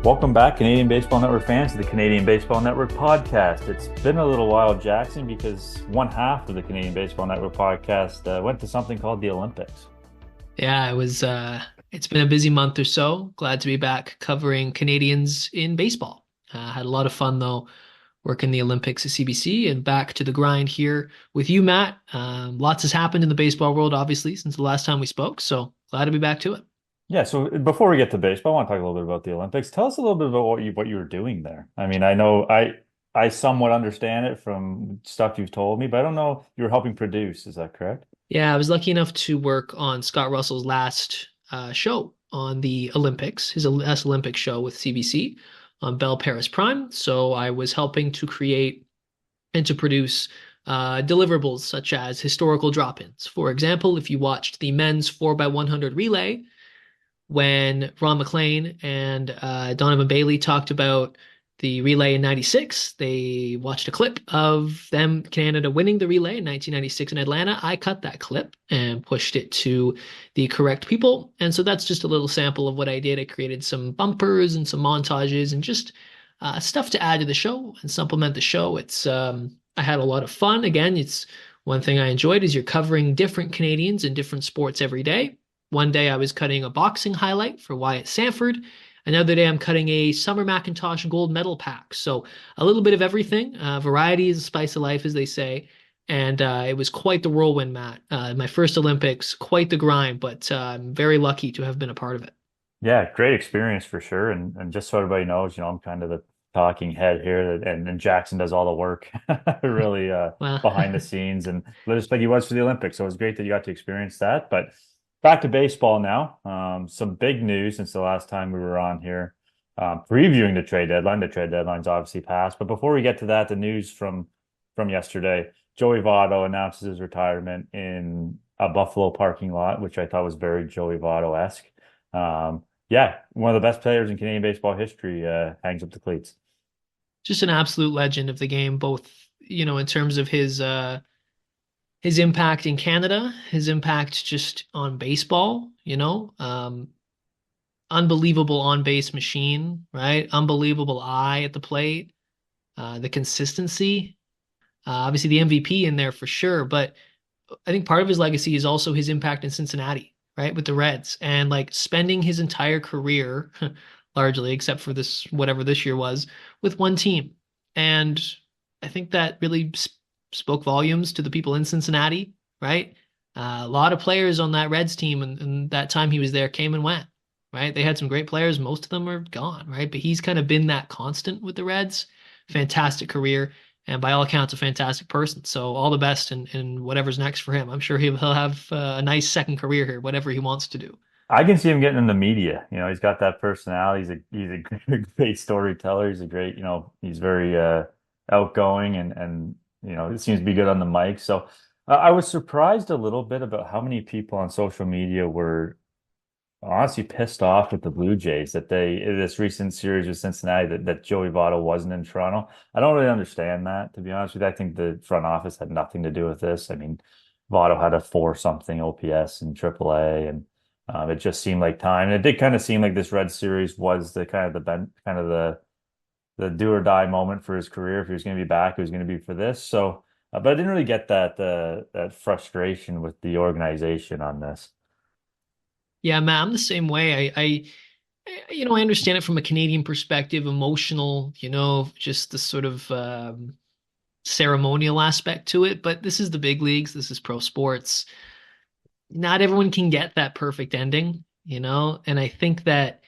Welcome back, Canadian Baseball Network fans, to the Canadian Baseball Network podcast. It's been a little while, Jackson, because one half of the Canadian Baseball Network podcast went to something called the Olympics. Yeah, it's been a busy month or so. Glad to be back covering Canadians in baseball. Had a lot of fun though, working the Olympics at CBC and back to the grind here with you, Matt. Lots has happened in the baseball world, obviously, since the last time we spoke. So glad to be back to it. Yeah, so before we get to baseball, I want to talk a little bit about the Olympics. Tell us a little bit about what you were doing there. I mean, I know I somewhat understand it from stuff you've told me, but I don't know you were helping produce. Is that correct? Yeah, I was lucky enough to work on Scott Russell's last show on the Olympics, his last Olympic show with CBC on Bell Paris Prime. So I was helping to create and to produce deliverables such as historical drop-ins. For example, if you watched the men's 4x100 relay, when Ron McLean and Donovan Bailey talked about the relay in 96, they watched a clip of them, Canada, winning the relay in 1996 in Atlanta. I cut that clip and pushed it to the correct people. And so that's just a little sample of what I did. I created some bumpers and some montages and just stuff to add to the show and supplement the show. I had a lot of fun. Again, it's one thing I enjoyed is you're covering different Canadians in different sports every day. One day I was cutting a boxing highlight for Wyatt Sanford. Another day I'm cutting a Summer Macintosh gold medal pack. So a little bit of everything. Variety is the spice of life, as they say. And it was quite the whirlwind, Matt. My first Olympics, quite the grind, but I'm very lucky to have been a part of it. Yeah, great experience for sure. And just so everybody knows, I'm kind of the talking head here, and Jackson does all the work, really Well, behind the scenes, and just like he was for the Olympics. So it was great that you got to experience that. But back to baseball now. Some big news since the last time we were on here, previewing the trade deadline. The trade deadline's obviously passed, but before we get to that, the news from yesterday: Joey Votto announces his retirement in a Buffalo parking lot, which I thought was very Joey Votto-esque. Yeah, one of the best players in Canadian baseball history hangs up the cleats. just an absolute legend of the game, both, in terms of his impact in Canada, his impact just on baseball. Unbelievable on base machine, right? Unbelievable eye at the plate, the consistency. Obviously, the MVP in there for sure, but I think part of his legacy is also his impact in Cincinnati, right? With the Reds and like spending his entire career, largely, except for this, whatever this year was, with one team. And I think that really spoke volumes to the people in Cincinnati, right? A lot of players on that Reds team and that time he was there came and went, right? They had some great players. Most of them are gone, right? But he's kind of been that constant with the Reds. Fantastic career. And by all accounts, a fantastic person. So all the best in whatever's next for him. I'm sure he'll have a nice second career here, whatever he wants to do. I can see him getting in the media. He's got that personality. He's a great storyteller. He's a great, he's very outgoing and it seems to be good on the mic. So I was surprised a little bit about how many people on social media were honestly pissed off with the Blue Jays that this recent series with Cincinnati that Joey Votto wasn't in Toronto. I don't really understand that, to be honest with you. I think the front office had nothing to do with this. I mean, Votto had a four something OPS in AAA, and it just seemed like time. And it did kind of seem like this Red Series was the the do or die moment for his career. If he was going to be back, it was going to be for this. So, but I didn't really get that frustration with the organization on this. Yeah, man, I'm the same way. I understand it from a Canadian perspective, emotional, just the sort of ceremonial aspect to it. But this is the big leagues. This is pro sports. Not everyone can get that perfect ending. And I think that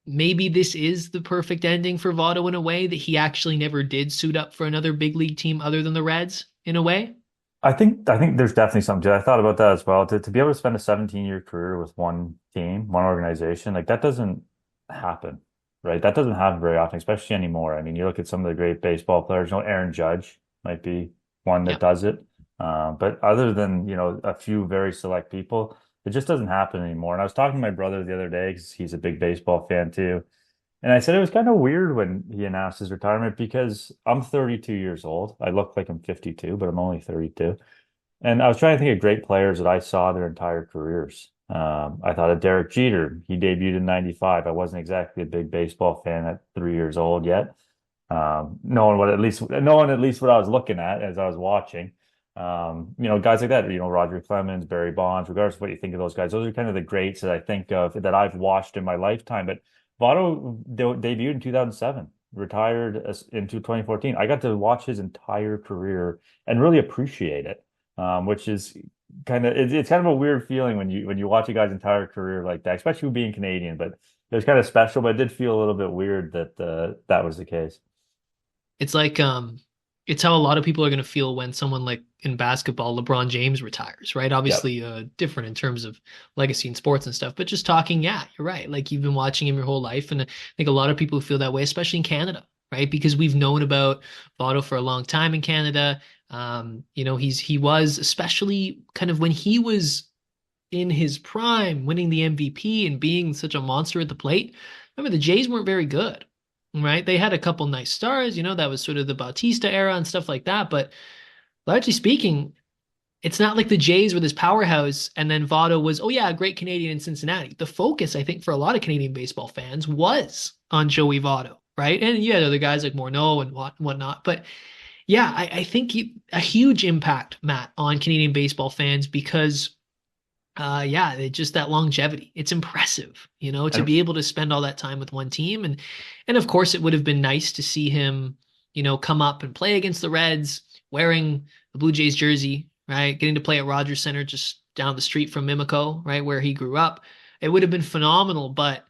maybe this is the perfect ending for Votto in a way that he actually never did suit up for another big league team other than the Reds in a way. I think there's definitely something to it. I thought about that as well. To be able to spend a 17-year career with one team, one organization, like that doesn't happen, right? That doesn't happen very often, especially anymore. I mean, you look at some of the great baseball players, Aaron Judge might be one that Yeah. does it. But other than, a few very select people, it just doesn't happen anymore. And I was talking to my brother the other day because he's a big baseball fan too. And I said it was kind of weird when he announced his retirement because I'm 32 years old. I look like I'm 52, but I'm only 32. And I was trying to think of great players that I saw their entire careers. I thought of Derek Jeter. He debuted in '95. I wasn't exactly a big baseball fan at 3 years old yet. Knowing at least what I was looking at as I was watching. Guys like that, Roger Clemens, Barry Bonds, regardless of what you think of those guys, those are kind of the greats that I think of that I've watched in my lifetime. But Votto debuted in 2007, retired into 2014. I got to watch his entire career and really appreciate it, which is it's kind of a weird feeling when you watch a guy's entire career like that, especially being Canadian. But it was kind of special, but it did feel a little bit weird that that was the case. It's like it's how a lot of people are going to feel when someone like in basketball, LeBron James retires, right? Yep. Obviously, different in terms of legacy in sports and stuff, but just talking, yeah, you're right. Like you've been watching him your whole life, and I think a lot of people feel that way, especially in Canada, right? Because we've known about Votto for a long time in Canada. He was especially kind of when he was in his prime, winning the MVP and being such a monster at the plate. Remember, the Jays weren't very good, right? They had a couple nice stars, that was sort of the Bautista era and stuff like that. But largely speaking, it's not like the Jays were this powerhouse and then Votto was, oh yeah, a great Canadian in Cincinnati. The focus, I think, for a lot of Canadian baseball fans was on Joey Votto, right? And yeah, other guys like Morneau and whatnot. But yeah, I think a huge impact, Matt, on Canadian baseball fans because yeah, just that longevity. It's impressive, to And be able to spend all that time with one team. And of course it would have been nice to see him, come up and play against the Reds wearing the Blue Jays jersey, right? Getting to play at Rogers Center just down the street from Mimico, right, where he grew up. It would have been phenomenal, but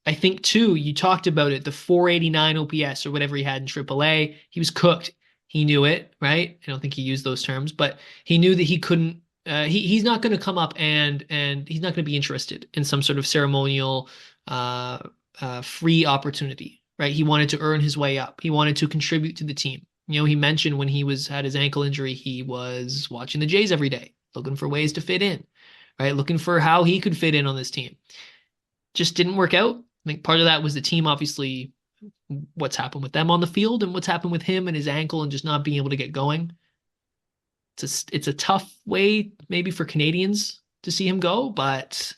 I think too, you talked about it, the 489 OPS or whatever he had in AAA, he was cooked. He knew it, right? I don't think he used those terms, but he knew that he couldn't. He's not going to come up and he's not going to be interested in some sort of ceremonial free opportunity, right? He wanted to earn his way up. He wanted to contribute to the team. He mentioned when he was had his ankle injury, he was watching the Jays every day, looking for ways to fit in, right? Looking for how he could fit in on this team. Just didn't work out. I think part of that was the team, obviously, what's happened with them on the field and what's happened with him and his ankle and just not being able to get going. It's a tough way maybe for Canadians to see him go, but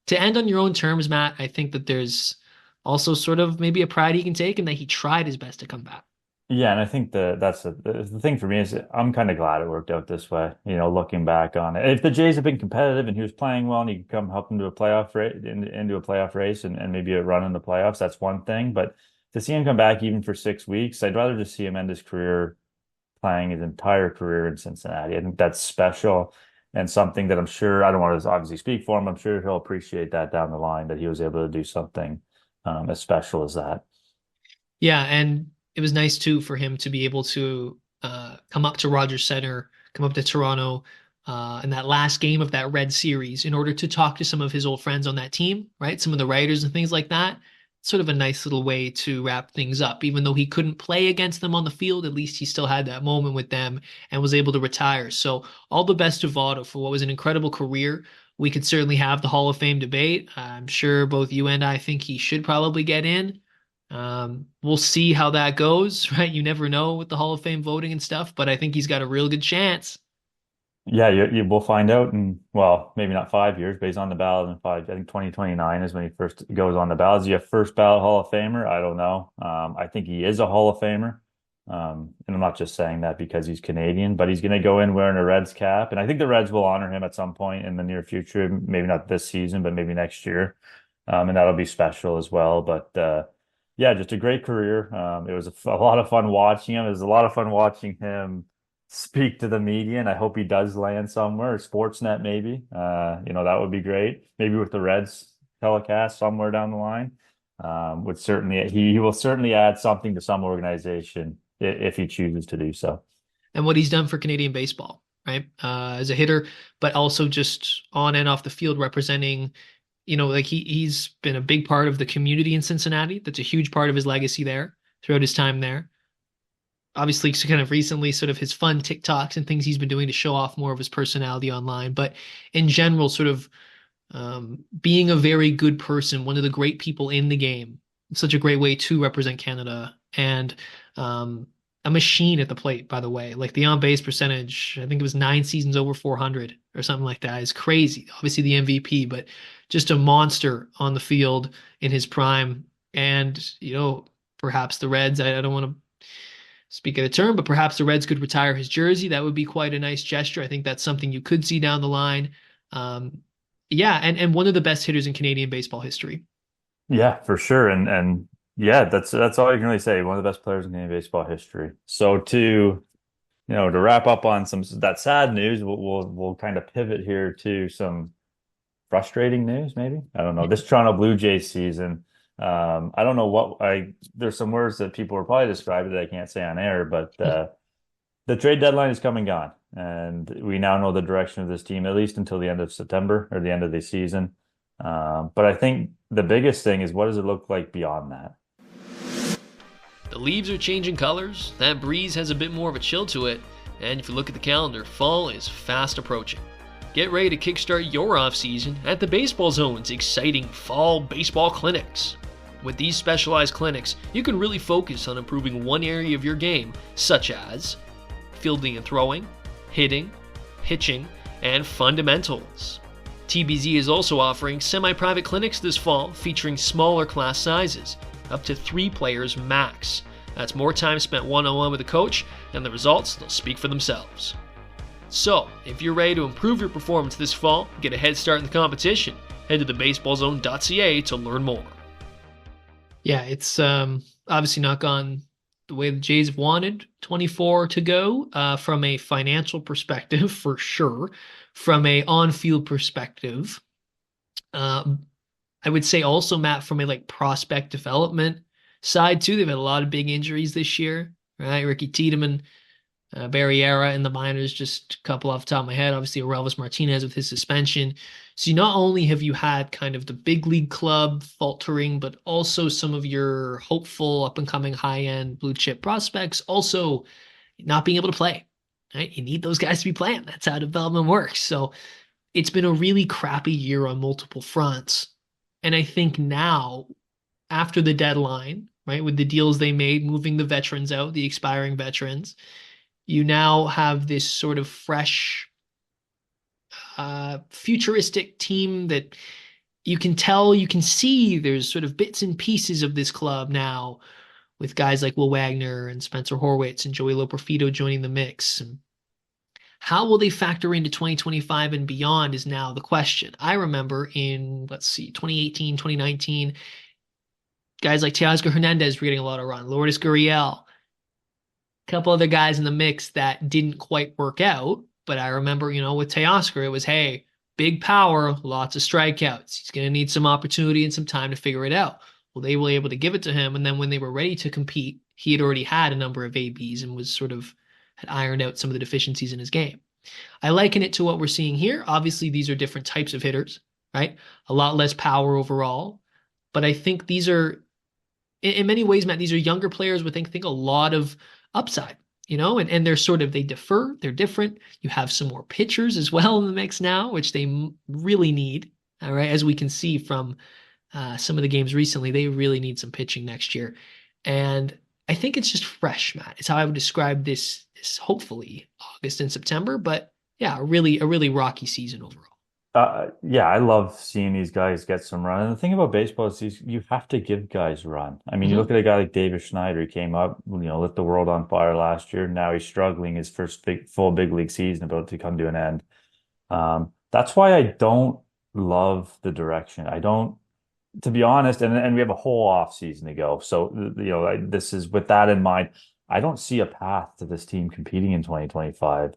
to end on your own terms, Matt, I think that there's also sort of maybe a pride he can take and that he tried his best to come back. yeah, and I think that's the thing for me is I'm kind of glad it worked out this way. Looking back on it, if the Jays had been competitive and he was playing well and he could come help them to a playoff race into a playoff race and maybe a run in the playoffs, that's one thing. But to see him come back even for 6 weeks, I'd rather just see him end his career playing his entire career in Cincinnati. I think that's special and something that I'm sure I don't want to obviously speak for him. I'm sure he'll appreciate that down the line that he was able to do something as special as that. Yeah, and it was nice too for him to be able to come up to Rogers Center, come up to Toronto in that last game of that Red series in order to talk to some of his old friends on that team, right? Some of the writers and things like that. Sort of a nice little way to wrap things up. Even though he couldn't play against them on the field, at least he still had that moment with them and was able to retire. So all the best to Votto for what was an incredible career. We could certainly have the Hall of Fame debate. I'm sure both you and I think he should probably get in. We'll see how that goes, right? You never know with the Hall of Fame voting and stuff, but I think he's got a real good chance. Yeah, you will find out in, well, maybe not 5 years, but he's on the ballot in five. I think 2029 is when he first goes on the ballot. Is he a first ballot Hall of Famer? I don't know. I think he is a Hall of Famer. And I'm not just saying that because he's Canadian, but he's going to go in wearing a Reds cap. And I think the Reds will honor him at some point in the near future. Maybe not this season, but maybe next year. And that'll be special as well. But yeah, just a great career. It was a lot of fun watching him. It was a lot of fun watching him speak to the media, and I hope he does land somewhere, Sportsnet maybe. That would be great. Maybe with the Reds telecast somewhere down the line. Would certainly he will certainly add something to some organization if he chooses to do so. And what he's done for Canadian baseball, right? As a hitter, but also just on and off the field representing, like he's been a big part of the community in Cincinnati. That's a huge part of his legacy there throughout his time there. Obviously, kind of recently, sort of his fun TikToks and things he's been doing to show off more of his personality online. But in general, sort of being a very good person, one of the great people in the game. Such a great way to represent Canada. And a machine at the plate, by the way. Like the on base percentage, I think it was 9 seasons over 400 or something like that. Is crazy. Obviously the MVP, but just a monster on the field in his prime. And, perhaps the Reds, I don't want to speak of the term, but perhaps the Reds could retire his jersey. That would be quite a nice gesture. I think that's something you could see down the line. Um, yeah, and one of the best hitters in Canadian baseball history. Yeah, for sure. And yeah, that's all you can really say. One of the best players in Canadian baseball history. So to wrap up on some that sad news, we'll kind of pivot here to some frustrating news, maybe. I don't know. This Toronto Blue Jays season, I don't know what I there's some words that people will probably describe it that I can't say on air, but the trade deadline is come and gone, and we now know the direction of this team at least until the end of September or the end of the season. But I think the biggest thing is what does it look like beyond that? The leaves are changing colors, that breeze has a bit more of a chill to it, and if you look at the calendar, fall is fast approaching. Get ready to kickstart your off-season at the Baseball Zone's exciting fall baseball clinics. With these specialized clinics, you can really focus on improving one area of your game, such as fielding and throwing, hitting, pitching, and fundamentals. TBZ is also offering semi-private clinics this fall featuring smaller class sizes, up to 3 players max. That's more time spent one-on-one with a coach, and the results, they'll speak for themselves. So, if you're ready to improve your performance this fall, get a head start in the competition, head to thebaseballzone.ca to learn more. Yeah, it's obviously not gone the way the Jays have wanted. 24 to go from a financial perspective, for sure. From a on-field perspective, I would say also, Matt, from a prospect development side too. They've had a lot of big injuries this year, right? Ricky Tiedemann, Barriera in the minors, just a couple off the top of my head. Obviously, Orelvis Martinez with his suspension. So not only have you had kind of the big league club faltering, but also some of your hopeful, up and coming, high end blue chip prospects also not being able to play. Right? You need those guys to be playing. That's how development works. So it's been a really crappy year on multiple fronts. And I think now, after the deadline, right, with the deals they made, moving the veterans out, the expiring veterans, you now have this sort of fresh, futuristic team that you can tell, you can see there's sort of bits and pieces of this club now with guys like Will Wagner and Spencer Horwitz and Joey Loperfido joining the mix. And how will they factor into 2025 and beyond is now the question. I remember in, 2018, 2019, guys like Teoscar Hernandez were getting a lot of run, Lourdes Gurriel, a couple other guys in the mix that didn't quite work out. But I remember, with Teoscar, it was, hey, big power, lots of strikeouts. He's going to need some opportunity and some time to figure it out. Well, they were able to give it to him. And then when they were ready to compete, he had already had a number of ABs and was had ironed out some of the deficiencies in his game. I liken it to what we're seeing here. Obviously, these are different types of hitters, right? A lot less power overall. But I think these are, in many ways, Matt, these are younger players with, I think a lot of upside, and they're they differ, they're different. You have some more pitchers as well in the mix now, which they really need, all right? As we can see from some of the games recently, they really need some pitching next year. And I think it's just fresh, Matt. It's how I would describe this hopefully August and September, but yeah, a really rocky season overall. Yeah, I love seeing these guys get some run. And the thing about baseball is you have to give guys run. I mean, you look at a guy like David Schneider, he came up, lit the world on fire last year. Now he's struggling his first full big league season about to come to an end. That's why I don't love the direction. I don't, to be honest, and we have a whole off season to go. So, this is with that in mind, I don't see a path to this team competing in 2025.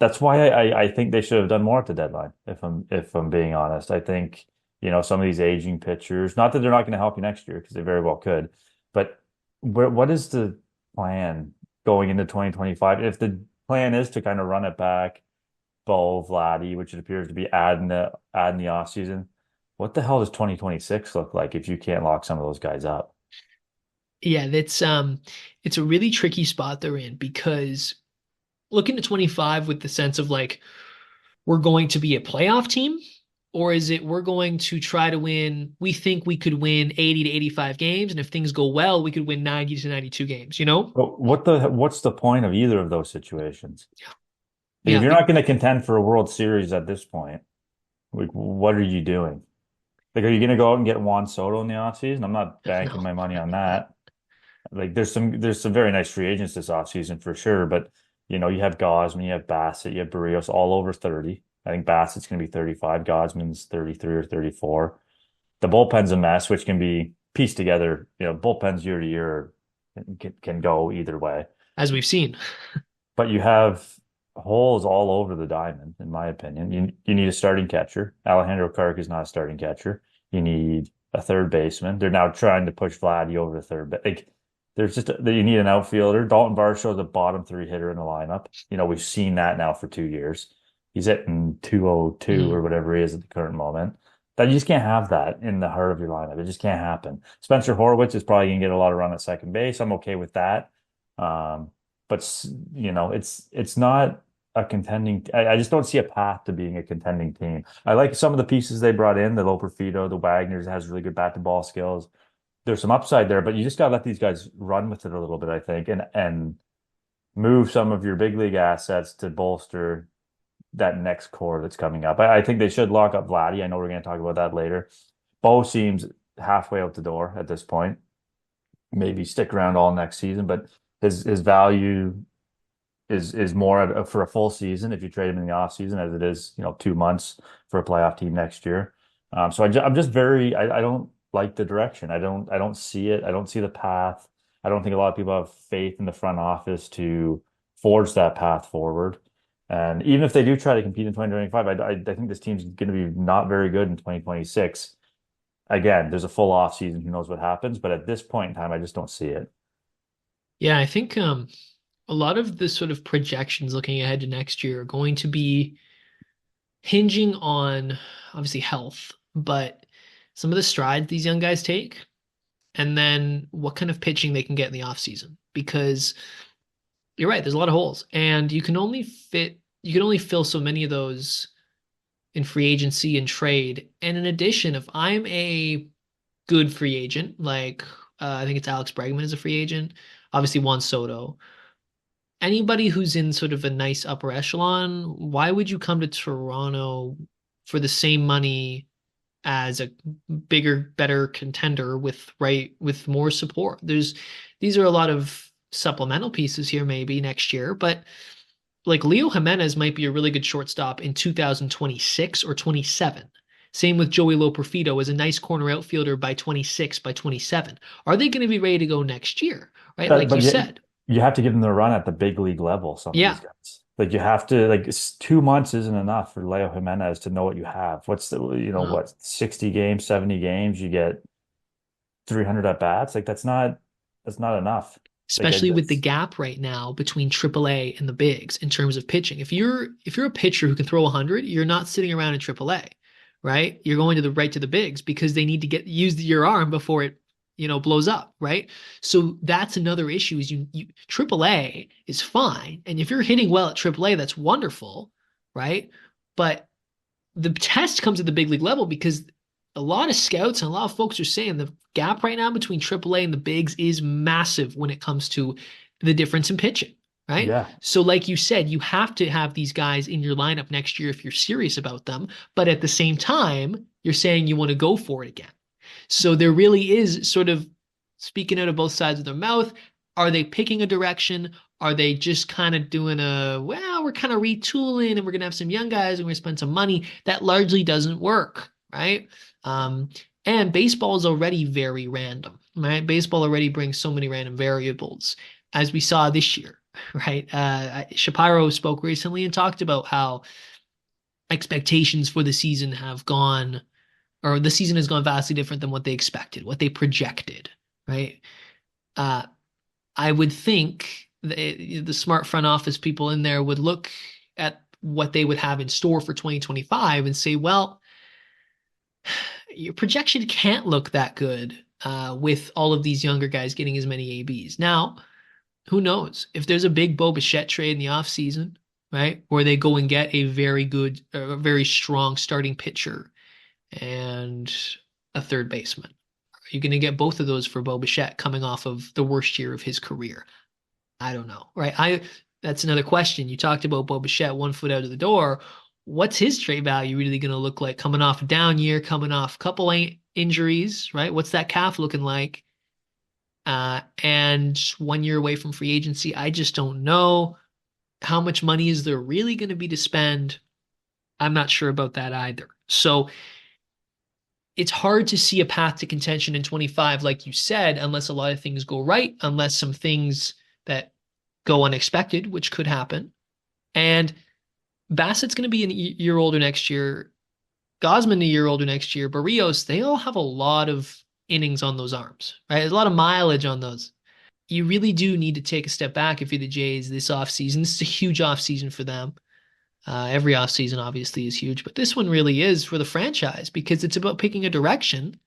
That's why I think they should have done more at the deadline, if I'm being honest. I think, some of these aging pitchers, not that they're not going to help you next year, because they very well could, but what is the plan going into 2025? If the plan is to kind of run it back, Bo, Vladdy, which it appears to be adding the offseason, what the hell does 2026 look like if you can't lock some of those guys up? Yeah, it's a really tricky spot they're in because looking to 25 with the sense of we're going to be a playoff team, Or is it we're going to try to win, we think we could win 80 to 85 games, and if things go well, we could win 90 to 92 games, you know? But what's the point of either of those situations? Like if Yeah, you're not going to contend for a World Series at this point, like what are you doing? Like are you going to go out and get Juan Soto in the offseason? I'm not banking no. my money on that. Like there's some very nice free agents this offseason for sure, but you have Gosman, you have Bassett, you have Barrios all over 30. I think Bassett's going to be 35, Gosman's 33 or 34. The bullpen's a mess, which can be pieced together. Bullpens year to year can go either way. As we've seen. But you have holes all over the diamond, in my opinion. You need a starting catcher. Alejandro Kirk is not a starting catcher. You need a third baseman. They're now trying to push Vladdy over to third. But like, you need an outfielder. Dalton Varsho's a bottom three hitter in the lineup. We've seen that now for 2 years. He's hitting 202 or whatever he is at the current moment. That you just can't have that in the heart of your lineup. It just can't happen. Spencer Horwitz is probably going to get a lot of run at second base. I'm okay with that. But it's not a contending. I just don't see a path to being a contending team. I like some of the pieces they brought in, the Loperfido, the Wagner's has really good bat to ball skills. There's some upside there, but you just gotta let these guys run with it a little bit, I think, and move some of your big league assets to bolster that next core that's coming up. I think they should lock up Vladdy. I know we're going to talk about that later. Bo seems halfway out the door at this point. Maybe stick around all next season, but his value is more for a full season if you trade him in the off season as it is 2 months for a playoff team next year. So I'm just I don't like the direction. I don't see it. I don't see the path. I don't think a lot of people have faith in the front office to forge that path forward. And even if they do try to compete in 2025, I think this team's going to be not very good in 2026. Again, there's a full off season. Who knows what happens? But at this point in time, I just don't see it. Yeah, I think a lot of the sort of projections looking ahead to next year are going to be hinging on obviously health, but some of the strides these young guys take, and then what kind of pitching they can get in the offseason. Because you're right, there's a lot of holes, and you can only fill so many of those in free agency and trade. And in addition, if I'm a good free agent, like I think it's Alex Bregman is a free agent, obviously Juan Soto, anybody who's in sort of a nice upper echelon, why would you come to Toronto for the same money as a bigger, better contender with more support? These are a lot of supplemental pieces here maybe next year, but like Leo Jimenez might be a really good shortstop in 2026 or 27. Same with Joey Loperfido as a nice corner outfielder by 26, by 27. Are they going to be ready to go next year? Right? Like you said. You have to give them the run at the big league level, some of Yeah. these guys. Like you have to, 2 months isn't enough for Leo Jimenez to know what you have. What's No. 60 games, 70 games, you get 300 at bats. Like that's not enough. Like Especially with the it's gap right now between AAA and the bigs in terms of pitching. If you're a pitcher who can throw 100, you're not sitting around in AAA, right? You're going to the bigs because they need to use your arm before it blows up, right? So that's another issue is you AAA is fine. And if you're hitting well at AAA, that's wonderful, right? But the test comes at the big league level because a lot of scouts and a lot of folks are saying the gap right now between AAA and the bigs is massive when it comes to the difference in pitching, right? yeah. So like you said, you have to have these guys in your lineup next year if you're serious about them. But at the same time, you're saying you want to go for it again. So there really is sort of speaking out of both sides of their mouth. Are they picking a direction? Are they just kind of doing we're kind of retooling and we're going to have some young guys and we're going to spend some money? That largely doesn't work, right? And baseball is already very random, right? Baseball already brings so many random variables, as we saw this year, right? Shapiro spoke recently and talked about how expectations for the season have gone, or the season has gone vastly different than what they expected, what they projected, right? I would think the smart front office people in there would look at what they would have in store for 2025 and say, well, your projection can't look that good with all of these younger guys getting as many ABs. Now, who knows? If there's a big Bo Bichette trade in the offseason, right, where they go and get a very good, very strong starting pitcher and a third baseman. Are you going to get both of those for Bo Bichette coming off of the worst year of his career? I don't know, right? That's another question. You talked about Bo Bichette 1 foot out of the door. What's his trade value really going to look like coming off a down year, coming off a couple injuries, right? What's that calf looking like? And 1 year away from free agency, I just don't know. How much money is there really going to be to spend? I'm not sure about that either. So it's hard to see a path to contention in 25, like you said, unless a lot of things go right, unless some things that go unexpected, which could happen. And Bassett's going to be a year older next year. Gosman a year older next year. Barrios, they all have a lot of innings on those arms, right? There's a lot of mileage on those. You really do need to take a step back if you're the Jays this offseason. This is a huge offseason for them. Every offseason obviously is huge, but this one really is for the franchise because it's about picking a direction.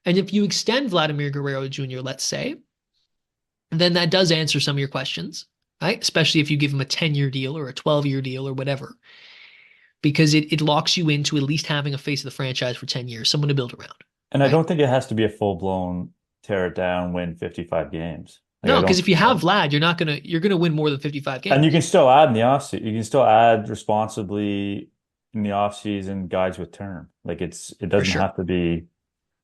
And if you extend Vladimir Guerrero Jr., let's say, then that does answer some of your questions, right? Especially if you give him a 10-year deal or a 12-year deal or whatever, because it locks you into at least having a face of the franchise for 10 years, someone to build around. And I Right? don't think it has to be a full-blown tear it down, win 55 games. Like I No, because don't, if you have Vlad, you're gonna win more than 55 and you games. can still add in the offseason. You can still add responsibly in the offseason guys with term. Like it For doesn't sure. have to be.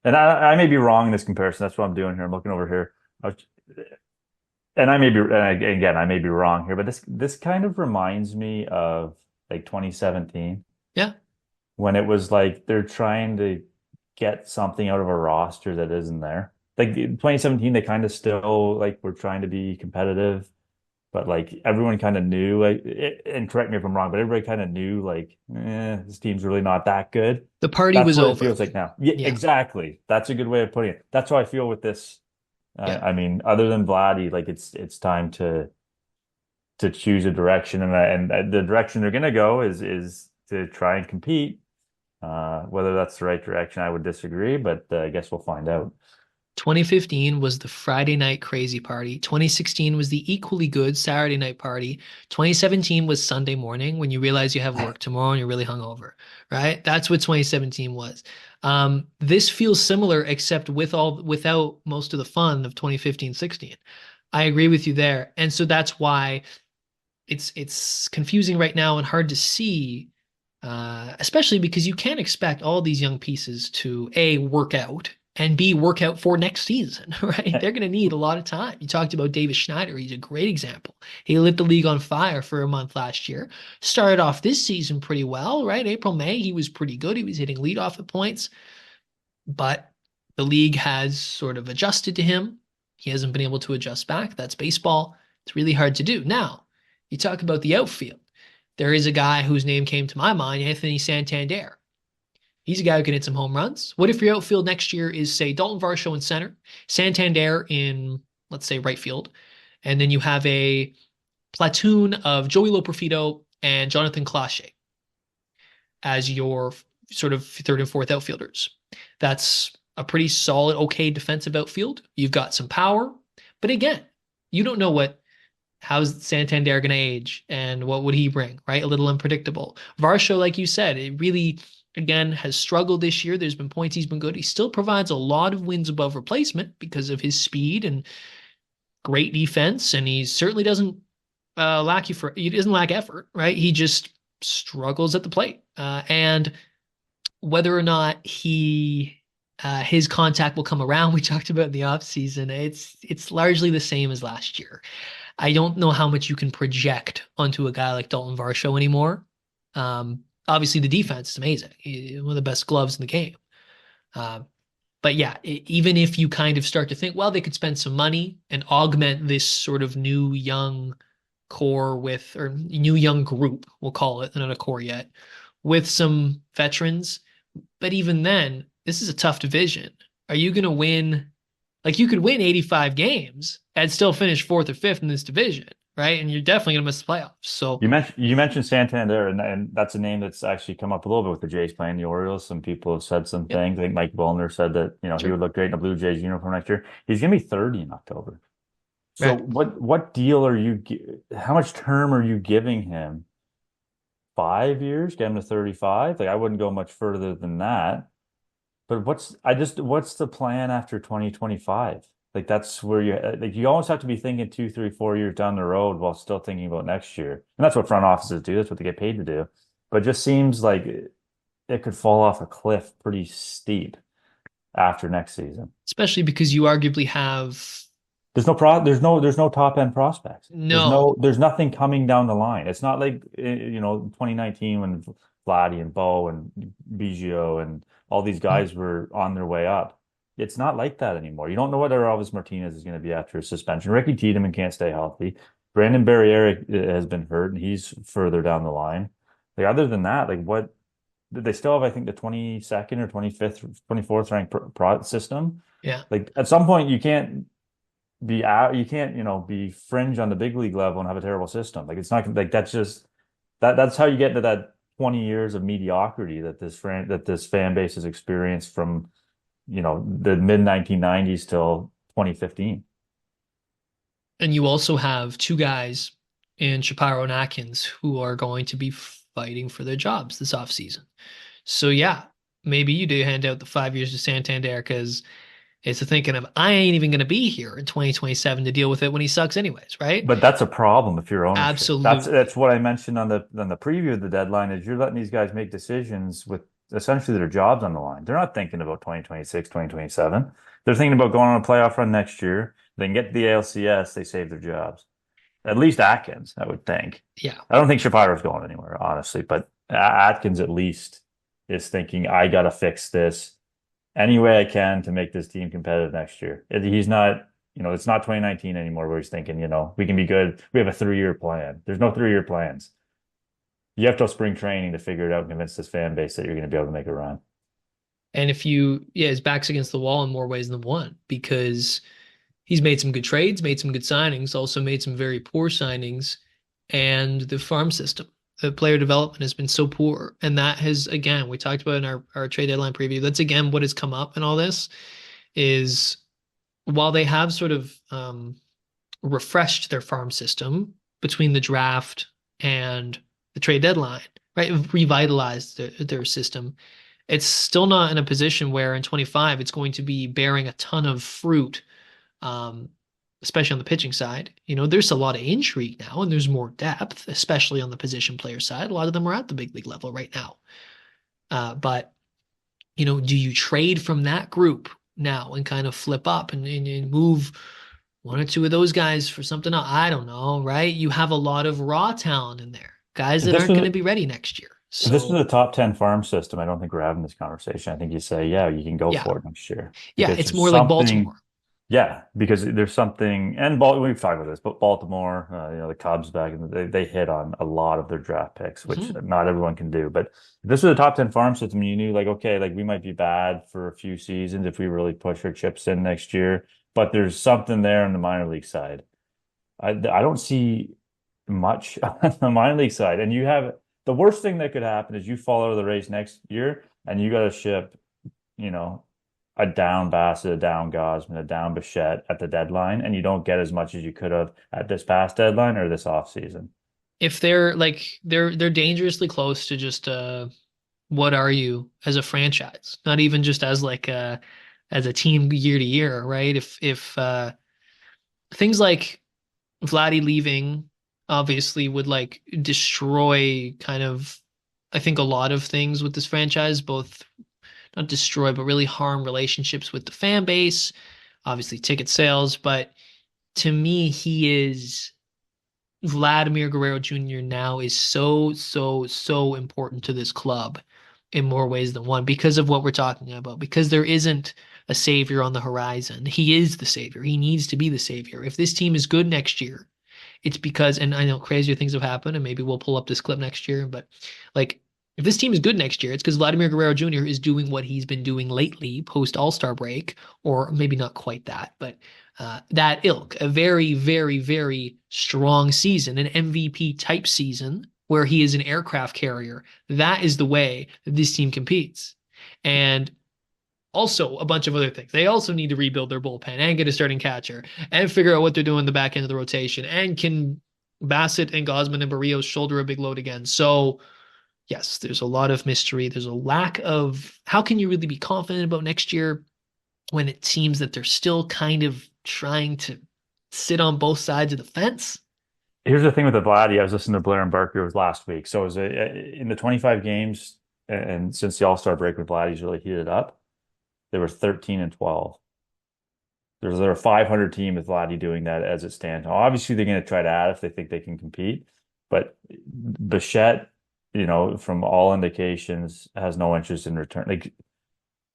And I may be wrong in this comparison. That's what I'm doing here. I'm looking over here. And I may be, and again, I may be wrong here, but this kind of reminds me of like 2017 Yeah, when it was like they're trying to get something out of a roster that isn't there. Like 2017, they kind of still like were trying to be competitive, but like everyone kind of knew, like, and correct me if I'm wrong, but everybody kind of knew, like, this team's really not that good. the party That's was what it over. feels like now. Yeah, Yeah, exactly. That's a good way of putting it. That's how I feel with this. yeah. I mean, other than Vladdy, like it's time to choose a direction, and the direction they're gonna go is to try and compete. Whether that's the right direction, I would disagree, but I guess we'll find out. 2015 was the Friday night crazy party. 2016 was the equally good Saturday night party. 2017 was Sunday morning when you realize you have work tomorrow and you're really hungover, right? That's what 2017 was. This feels similar, except without most of the fun of 2015-16. I agree with you there. And so that's why it's confusing right now and hard to see, especially because you can't expect all these young pieces to A, work out and B, work out for next season, right? They're going to need a lot of time. You talked about Davis Schneider. He's a great example. He lit the league on fire for a month last year. Started off this season pretty well, right? April, May, he was pretty good. He was hitting leadoff at points, but the league has sort of adjusted to him. He hasn't been able to adjust back. That's baseball. It's really hard to do. Now, you talk about the outfield. There is a guy whose name came to my mind, Anthony Santander. He's a guy who can hit some home runs. What if your outfield next year is, say, Dalton Varsho in center, Santander in, let's say, right field, and then you have a platoon of Joey Loperfido and Jonathan Clase as your sort of third and fourth outfielders. That's a pretty solid, okay defensive outfield. You've got some power, but again, you don't know how's Santander going to age and what would he bring, right? A little unpredictable. Varsho, like you said, it really, again, has struggled this year. There's been points he's been good. He still provides a lot of wins above replacement because of his speed and great defense, and he certainly doesn't he doesn't lack effort, right? He just struggles at the plate. And whether or not his contact will come around, we talked about in the offseason, it's largely the same as last year. I don't know how much you can project onto a guy like Dalton Varsho anymore. Obviously, the defense is amazing. One of the best gloves in the game. But yeah, even if you kind of start to think, well, they could spend some money and augment this sort of new young core or new young group, we'll call it, not a core yet, with some veterans. But even then, this is a tough division. Are you going to win? Like you could win 85 games and still finish fourth or fifth in this division, right? And you're definitely going to miss the playoffs. So You mentioned Santander, and that's a name that's actually come up a little bit with the Jays playing the Orioles. Some people have said some yeah, things. I think Mike Wellner said that he sure. would look great in a Blue Jays uniform next year. He's going to be 30 in October. So Right. what deal how much term are you giving him? 5 years, get him to 35? Like I wouldn't go much further than that. But what's the plan after 2025? Like that's where you almost have to be thinking 2, 3, 4 years down the road while still thinking about next year. And that's what front offices do. That's what they get paid to do. But it just seems like it could fall off a cliff pretty steep after next season. Especially because you arguably have There's no top end prospects. no. There's nothing coming down the line. It's not like 2019 when Vladdy and Bo and Biggio and all these guys were on their way up. It's not like that anymore. You don't know what Elvis Martinez is going to be after a suspension. Ricky Tiedemann can't stay healthy. Brandon Barriere has been hurt and he's further down the line. Like other than that, like what they still have, I think the 22nd or 25th, 24th ranked pro system. Yeah. Like at some point you can't be out, you can't, be fringe on the big league level and have a terrible system. Like it's not like that's just that's how you get into that 20 years of mediocrity that this fan base has experienced from, the mid 1990s till 2015. And you also have two guys in Shapiro and Atkins who are going to be fighting for their jobs this offseason. So yeah, maybe you do hand out the 5 years to Santander because it's a thinking of I ain't even going to be here in 2027 to deal with it when he sucks anyways, right? But that's a problem if you're ownership. Absolutely. That's what I mentioned on the preview of the deadline is you're letting these guys make decisions with essentially their jobs on the line. They're not thinking about 2026, 2027. They're thinking about going on a playoff run next year. They can get to the ALCS, they save their jobs. At least Atkins, I would think. Yeah. I don't think Shapiro's going anywhere, honestly, but Atkins at least is thinking, I got to fix this any way I can to make this team competitive next year. He's not, it's not 2019 anymore where he's thinking, we can be good. We have a 3-year plan. There's no 3-year plans. You have to spring training to figure it out and convince this fan base that you're going to be able to make a run. And his back's against the wall in more ways than one because he's made some good trades, made some good signings, also made some very poor signings, and the farm system. The player development has been so poor. And that has, again, we talked about in our trade deadline preview, that's again what has come up in all this is while they have sort of refreshed their farm system between the draft and the trade deadline, right? Revitalized their system. It's still not in a position where in 25 it's going to be bearing a ton of fruit, especially on the pitching side. There's a lot of intrigue now and there's more depth, especially on the position player side. A lot of them are at the big league level right now. But do you trade from that group now and kind of flip up and move one or two of those guys for something else? I don't know, right? You have a lot of raw talent in there, guys that aren't going to be ready next year. So, if this was a top 10 farm system, I don't think we're having this conversation. I think you say, yeah, you can go for it next year. Yeah, it's more like Baltimore. Yeah, because there's something, and we've talked about this, but Baltimore, the Cubs back in the day, they hit on a lot of their draft picks, which not everyone can do. But if this was a top 10 farm system, you knew okay, we might be bad for a few seasons if we really push our chips in next year, but there's something there on the minor league side. I don't see much on the minor league side, and you have the worst thing that could happen is you fall out of the race next year, and you got to ship, a down Bassett, a down Gosman, a down Bichette at the deadline, and you don't get as much as you could have at this past deadline or this offseason. If they're they're dangerously close to just what are you as a franchise? Not even just as as a team year to year, right? If things like Vladdy leaving obviously would destroy kind of I think a lot of things with this franchise, both not destroy, but really harm relationships with the fan base, obviously ticket sales. But to me, Vladimir Guerrero Jr. now is so, so, so important to this club in more ways than one because of what we're talking about, because there isn't a savior on the horizon. He is the savior. He needs to be the savior. If this team is good next year, it's because, and I know crazier things have happened, and maybe we'll pull up this clip next year, but if this team is good next year, it's because Vladimir Guerrero Jr. is doing what he's been doing lately post All-Star break, or maybe not quite that, but that ilk, a very, very, very strong season, an MVP type season where he is an aircraft carrier. That is the way that this team competes. And also a bunch of other things. They also need to rebuild their bullpen and get a starting catcher and figure out what they're doing in the back end of the rotation. And can Bassett and Gosman and Barrios shoulder a big load again? So yes, there's a lot of mystery. There's a lack of how can you really be confident about next year when it seems that they're still kind of trying to sit on both sides of the fence? Here's the thing with the Vladdy. I was listening to Blair and Barker, it was last week. So it was in the 25 games, and since the All-Star break with Vladdy's really heated up, they were 13 and 12. There a 500 team with Vladdy doing that as it stands. Now, obviously, they're going to try to add if they think they can compete. But Bichette, from all indications, has no interest in return. Like,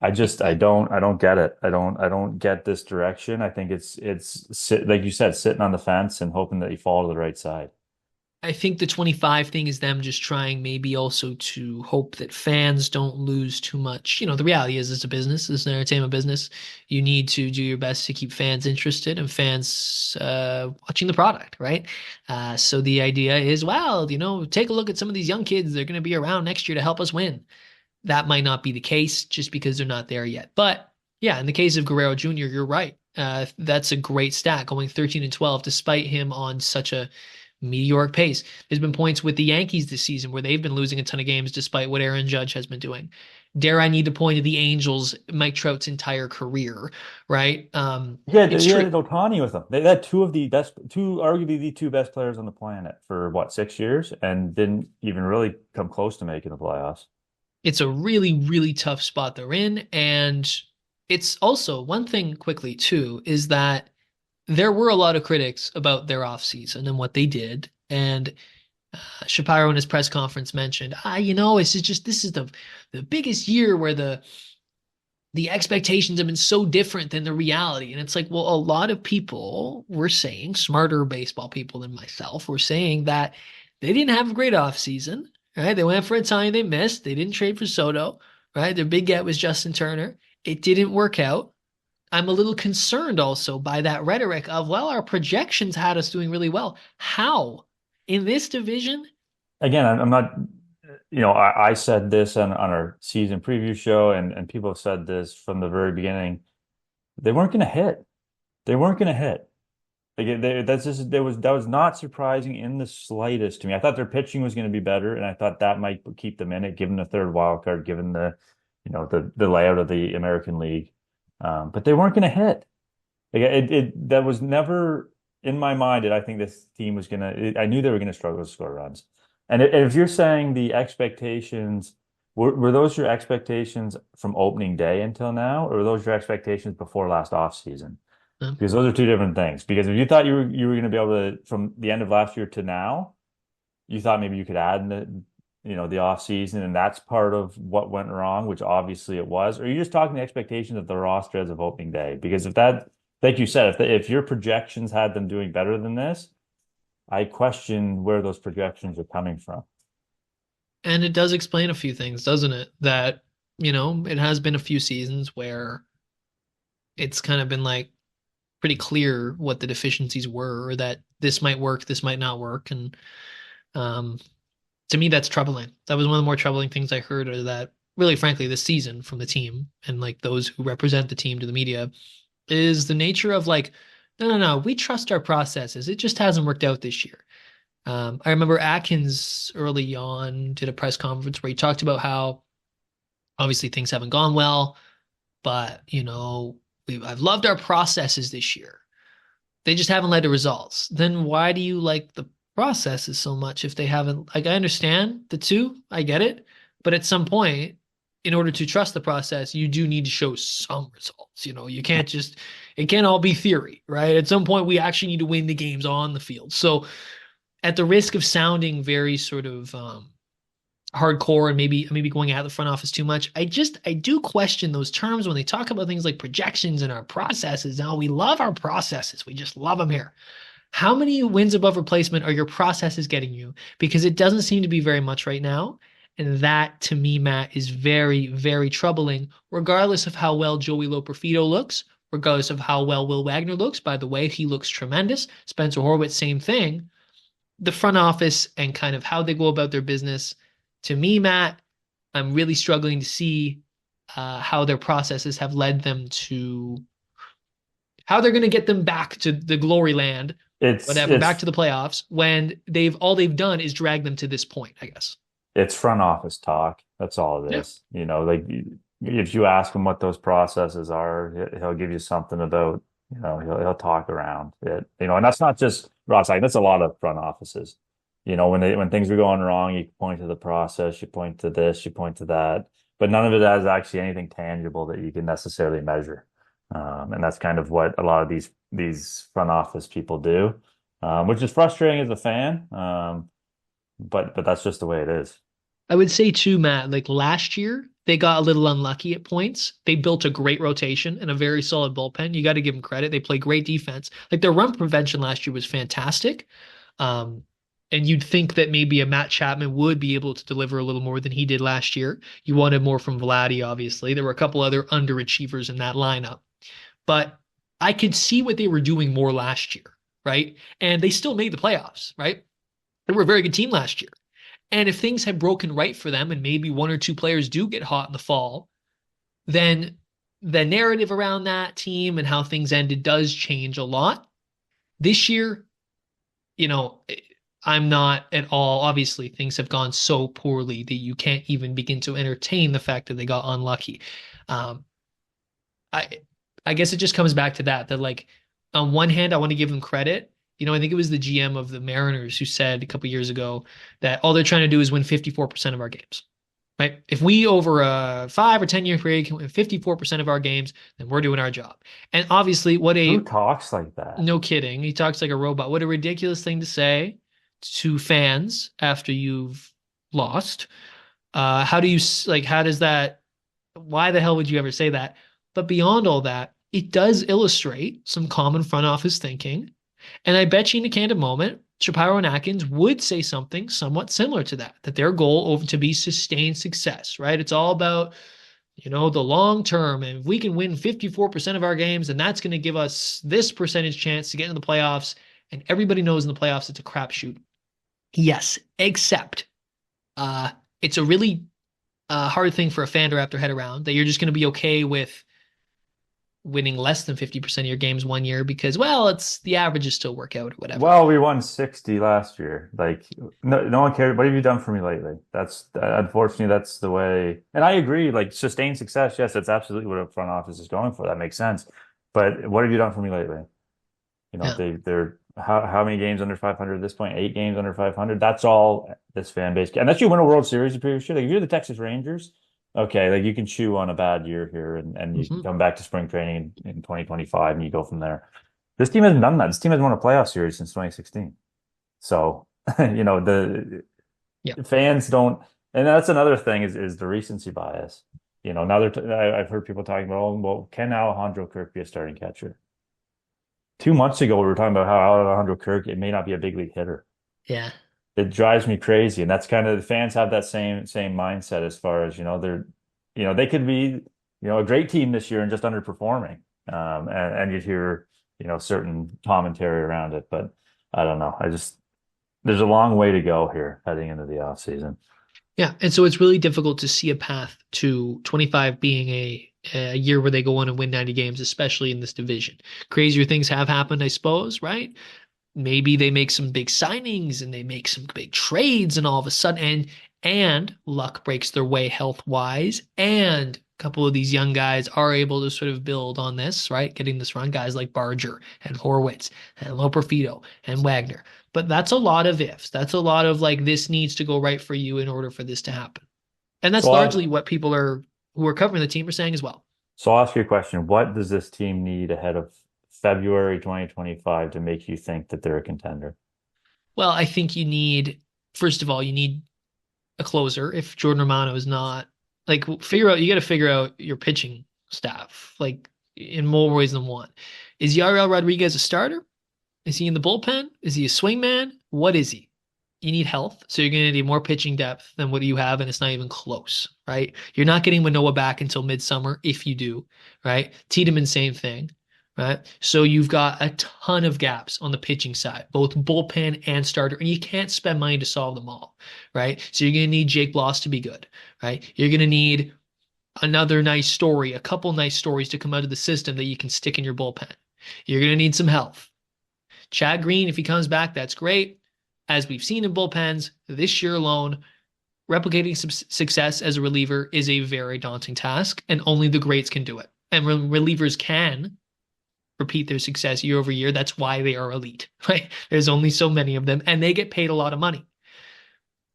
I don't get it. I don't get this direction. I think like you said, sitting on the fence and hoping that you fall to the right side. I think the 25 thing is them just trying maybe also to hope that fans don't lose too much. The reality is it's a business, it's an entertainment business. You need to do your best to keep fans interested and fans watching the product, right? So the idea is, well, take a look at some of these young kids. They're going to be around next year to help us win. That might not be the case just because they're not there yet. But yeah, in the case of Guerrero Jr., you're right. That's a great stat, going 13 and 12, despite him on such a meteoric pace. There's been points with the Yankees this season where they've been losing a ton of games despite what Aaron Judge has been doing. Dare I need to point to the Angels, Mike Trout's entire career, right? Yeah, It's they had true. Ohtani with them. They had arguably the two best players on the planet for what, 6 years, and didn't even really come close to making the playoffs. It's a really, really tough spot they're in. And it's also one thing quickly, too, is that there were a lot of critics about their offseason and what they did. And Shapiro in his press conference mentioned, this is the biggest year where the expectations have been so different than the reality. And it's like, well, a lot of people were saying, smarter baseball people than myself, were saying that they didn't have a great offseason, right? They went for a time they missed. They didn't trade for Soto, right? Their big get was Justin Turner. It didn't work out. I'm a little concerned also by that rhetoric of, well, our projections had us doing really well. How? In this division? Again, I'm not, I said this on our season preview show, and people have said this from the very beginning. They weren't going to hit. They weren't going to hit. That was not surprising in the slightest to me. I thought their pitching was going to be better, and I thought that might keep them in it, given the third wild card, given the layout of the American League. But they weren't going to hit. That was never in my mind that I think this team was going to. I knew they were going to struggle to score runs. And if you're saying the expectations were those your expectations from opening day until now, or were those your expectations before last offseason? Because those are two different things. Because if you thought you were going to be able to, from the end of last year to now, you thought maybe you could add in the off season, and that's part of what went wrong, which obviously it was. Or are you just talking the expectations of the roster as of opening day? Because if that, like you said, if your projections had them doing better than this, I question where those projections are coming from. And it does explain a few things, doesn't it? That, it has been a few seasons where it's kind of been like pretty clear what the deficiencies were, or that this might work, this might not work. And to me, that's troubling. That was one of the more troubling things I heard, or that really, frankly, this season from the team and like those who represent the team to the media is the nature of like, no, we trust our processes. It just hasn't worked out this year. I remember Atkins early on did a press conference where he talked about how obviously things haven't gone well, but I've loved our processes this year. They just haven't led to results. Then why do you like the processes so much if they haven't? Like, I understand the two, I get it, but at some point, in order to trust the process, you do need to show some results. You can't just, it can't all be theory, right? At some point, we actually need to win the games on the field. So, at the risk of sounding very sort of hardcore and maybe going at the front office too much, I do question those terms when they talk about things like projections and our processes. Now, we love our processes. We just love them here. How many wins above replacement are your processes getting you? Because it doesn't seem to be very much right now. And that, to me, Matt, is very, very troubling, regardless of how well Joey Loperfido looks, regardless of how well Will Wagner looks. By the way, he looks tremendous. Spencer Horwitz, same thing. The front office and kind of how they go about their business, to me, Matt, I'm really struggling to see how their processes have led them to how they're going to get them back to the glory land, back to the playoffs, when all they've done is drag them to this point, I guess. It's front office talk. That's all it Yeah. is. Like if you ask him what those processes are, he'll give you something about, he'll talk around it. And that's not just Ross. Like, that's a lot of front offices. When things are going wrong, you point to the process, you point to this, you point to that, but none of it has actually anything tangible that you can necessarily measure. And that's kind of what a lot of these front office people do, which is frustrating as a fan. But that's just the way it is. I would say too, Matt, like last year, they got a little unlucky at points. They built a great rotation and a very solid bullpen. You got to give them credit. They play great defense. Like their run prevention last year was fantastic. Um, and you'd think that maybe a Matt Chapman would be able to deliver a little more than he did last year. You wanted more from Vladdy, obviously. There were a couple other underachievers in that lineup. But I could see what they were doing more last year, right? And they still made the playoffs, right? They were a very good team last year. And if things had broken right for them and maybe one or two players do get hot in the fall, then the narrative around that team and how things ended does change a lot. This year, you know, I'm not at all, obviously, things have gone so poorly that you can't even begin to entertain the fact that they got unlucky. Um, I I guess it just comes back to that like on one hand, I want to give them credit. I think it was the GM of the Mariners who said a couple years ago that all they're trying to do is win 54% of our games. Right? If we over a 5 or 10 year period can win 54% of our games, then we're doing our job. And obviously, Who talks like that? no kidding, he talks like a robot. What a ridiculous thing to say to fans after you've lost. How do you how does that, why the hell would you ever say that? But beyond all that, it does illustrate some common front office thinking. And I bet you in a candid moment, Shapiro and Atkins would say something somewhat similar to that their goal over to be sustained success, right? It's all about, the long term. And if we can win 54% of our games, then that's going to give us this percentage chance to get into the playoffs. And everybody knows in the playoffs, it's a crapshoot. Yes, except it's a really hard thing for a fan to wrap their head around that you're just going to be okay with winning less than 50% of your games one year because, well, it's the averages still work out or whatever. Well, we won 60 last year. Like, no one cared. What have you done for me lately? That's unfortunately that's the way. And I agree. Like, sustained success. Yes, that's absolutely what a front office is going for. That makes sense. But what have you done for me lately? Yeah. They're how many games under 500 at this point? 8 games under 500. That's all this fan base. Unless you win a World Series, you're pretty sure. Like, if you're the Texas Rangers, okay, like you can chew on a bad year here and you can come back to spring training in 2025 and you go from there. This team hasn't done that. This team hasn't won a playoff series since 2016. So, the Yeah. fans don't, and that's another thing is the recency bias. Now I've heard people talking about, oh, well, can Alejandro Kirk be a starting catcher? 2 months ago, we were talking about how Alejandro Kirk, it may not be a big league hitter. Yeah. It drives me crazy. And that's kind of the fans have that same mindset as far as, they could be, a great team this year and just underperforming. And you'd hear, certain commentary around it. But I don't know. There's a long way to go here heading into the off season. Yeah. And so it's really difficult to see a path to 25 being a year where they go on and win 90 games, especially in this division. Crazier things have happened, I suppose, right? Maybe they make some big signings and they make some big trades and all of a sudden and luck breaks their way health wise and a couple of these young guys are able to sort of build on this, right? Getting this run, guys like Barger and Horwitz and Loperfido and Wagner. But that's a lot of ifs. That's a lot of like, this needs to go right for you in order for this to happen. And that's largely what people who are covering the team are saying as well. So I'll ask you a question. What does this team need ahead of February 2025 to make you think that they're a contender? Well, I think first of all, you need a closer. If Jordan Romano is not, you got to figure out your pitching staff, like in more ways than one. Is Yariel Rodriguez a starter? Is he in the bullpen? Is he a swingman? What is he? You need health. So you're going to need more pitching depth than what you have, and it's not even close, right? You're not getting Manoah back until midsummer, if you do, right? Tiedemann, same thing, right? So you've got a ton of gaps on the pitching side, both bullpen and starter, and you can't spend money to solve them all, right? So you're going to need Jake Bloss to be good, right? You're going to need another nice story, a couple nice stories to come out of the system that you can stick in your bullpen. You're going to need some health. Chad Green, if he comes back, that's great. As we've seen in bullpens this year alone, replicating success as a reliever is a very daunting task, and only the greats can do it. And relievers can repeat their success year over year. That's why they are elite, right? There's only so many of them, and they get paid a lot of money.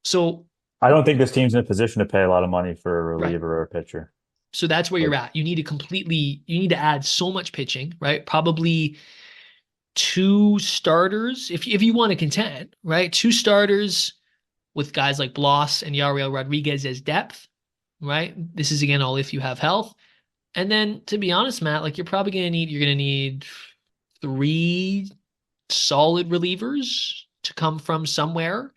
So, I don't think this team's in a position to pay a lot of money for a right. reliever or a pitcher. So that's where you're at. You need to add so much pitching, right? Probably two starters if you want to contend, right? Two starters with guys like Bloss and Yariel Rodriguez as depth, right? This is again all if you have health. And then to be honest, Matt, like you're gonna need three solid relievers to come from somewhere,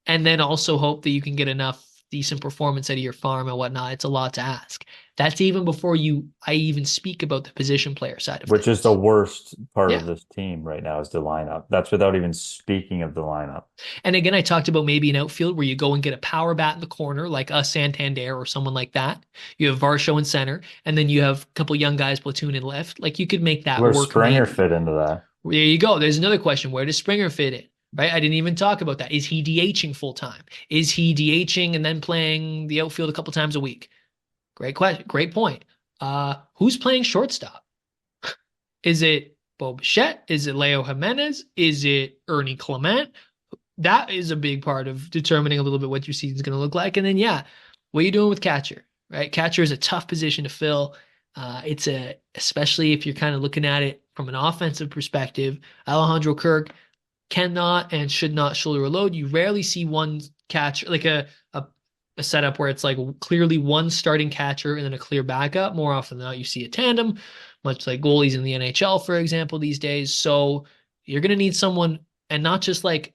and then also hope that you can get enough decent performance out of your farm and whatnot. It's a lot to ask. That's even before I even speak about the position player side of Which things. is the worst part Yeah. of this team right now is the lineup. That's without even speaking of the lineup. And again, I talked about maybe an outfield where you go and get a power bat in the corner, like a Santander or someone like that. You have Varsho in center, and then you have a couple young guys platoon in left. Like you could make that Where work. Springer maybe. fit into that? There you go. There's another question. Where does Springer fit in? Right? I didn't even talk about that. Is he DHing full time? Is he DHing and then playing the outfield a couple times a week? Great question. Great point. Who's playing shortstop? Is it Bo Bichette? Is it Leo Jimenez? Is it Ernie Clement? That is a big part of determining a little bit what your season's going to look like. And then, yeah, what are you doing with catcher? Right? Catcher is a tough position to fill. Especially if you're kind of looking at it from an offensive perspective. Alejandro Kirk cannot and should not shoulder a load. You rarely see one catcher, like a setup where it's like clearly one starting catcher and then a clear backup. More often than not, you see a tandem, much like goalies in the NHL, for example, these days. So you're going to need someone, and not just like,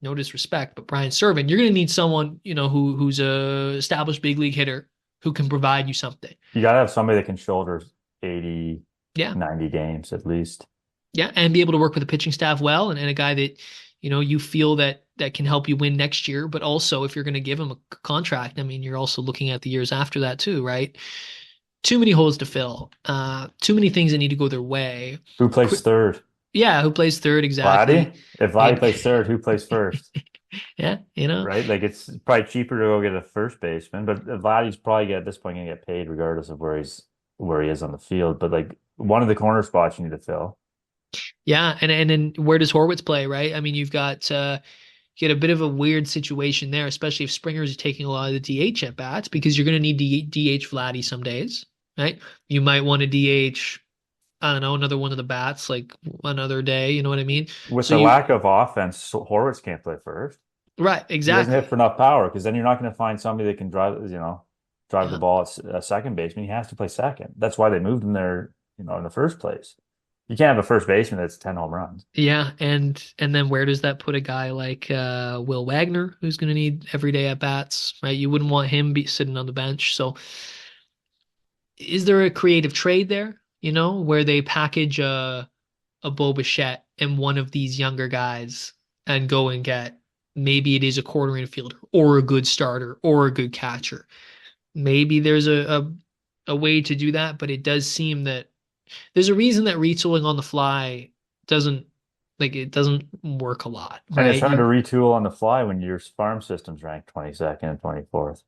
no disrespect, but Brian Servin, you're going to need someone, who's a established big league hitter who can provide you something. You got to have somebody that can shoulder 80, Yeah. 90 games at least. Yeah, and be able to work with the pitching staff well, and a guy that, you feel that can help you win next year. But also, if you're going to give him a contract, I mean, you're also looking at the years after that too, right? Too many holes to fill. Too many things that need to go their way. Who plays third? Yeah, who plays third exactly? Vladdy? If Vladdy plays third, who plays first? Yeah, Right? Like it's probably cheaper to go get a first baseman, but Vladdy's probably at this point gonna get paid regardless of where he is on the field. But like one of the corner spots you need to fill. Yeah, and then where does Horwitz play, right? I mean, you've got you get a bit of a weird situation there, especially if Springer's taking a lot of the DH at bats, because you're going to need DH Vladdy some days, right? You might want to DH, I don't know, another one of the bats like another day. You know what I mean? With So the lack of offense, Horwitz can't play first. right, He doesn't exactly. hit for enough power because then you're not going to find somebody that can drive the Yeah. ball at second baseman. He has to play second. That's why they moved him there, in the first place. You can't have a first baseman that's 10 home runs. Yeah, and then where does that put a guy like Will Wagner, who's going to need every day at bats, right? You wouldn't want him be sitting on the bench. So, is there a creative trade there? Where they package a Bo Bichette and one of these younger guys and go and get, maybe it is a quarter infielder or a good starter or a good catcher. Maybe there's a way to do that, but it does seem that there's a reason that retooling on the fly doesn't work a lot, And it's right? hard to retool on the fly when your farm system's ranked 22nd and 24th.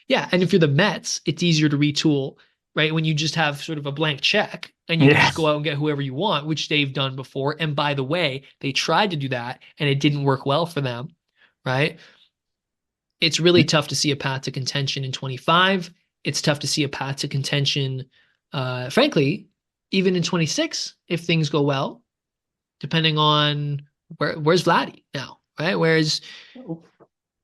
Yeah, and if you're the Mets, it's easier to retool, right? When you just have sort of a blank check and you can just go out and get whoever you want, which they've done before. And by the way, they tried to do that and it didn't work well for them, right? It's really tough to see a path to contention in 25. It's tough to see a path to contention, frankly, even in 26 if things go well, depending on where's Vladdy now, right?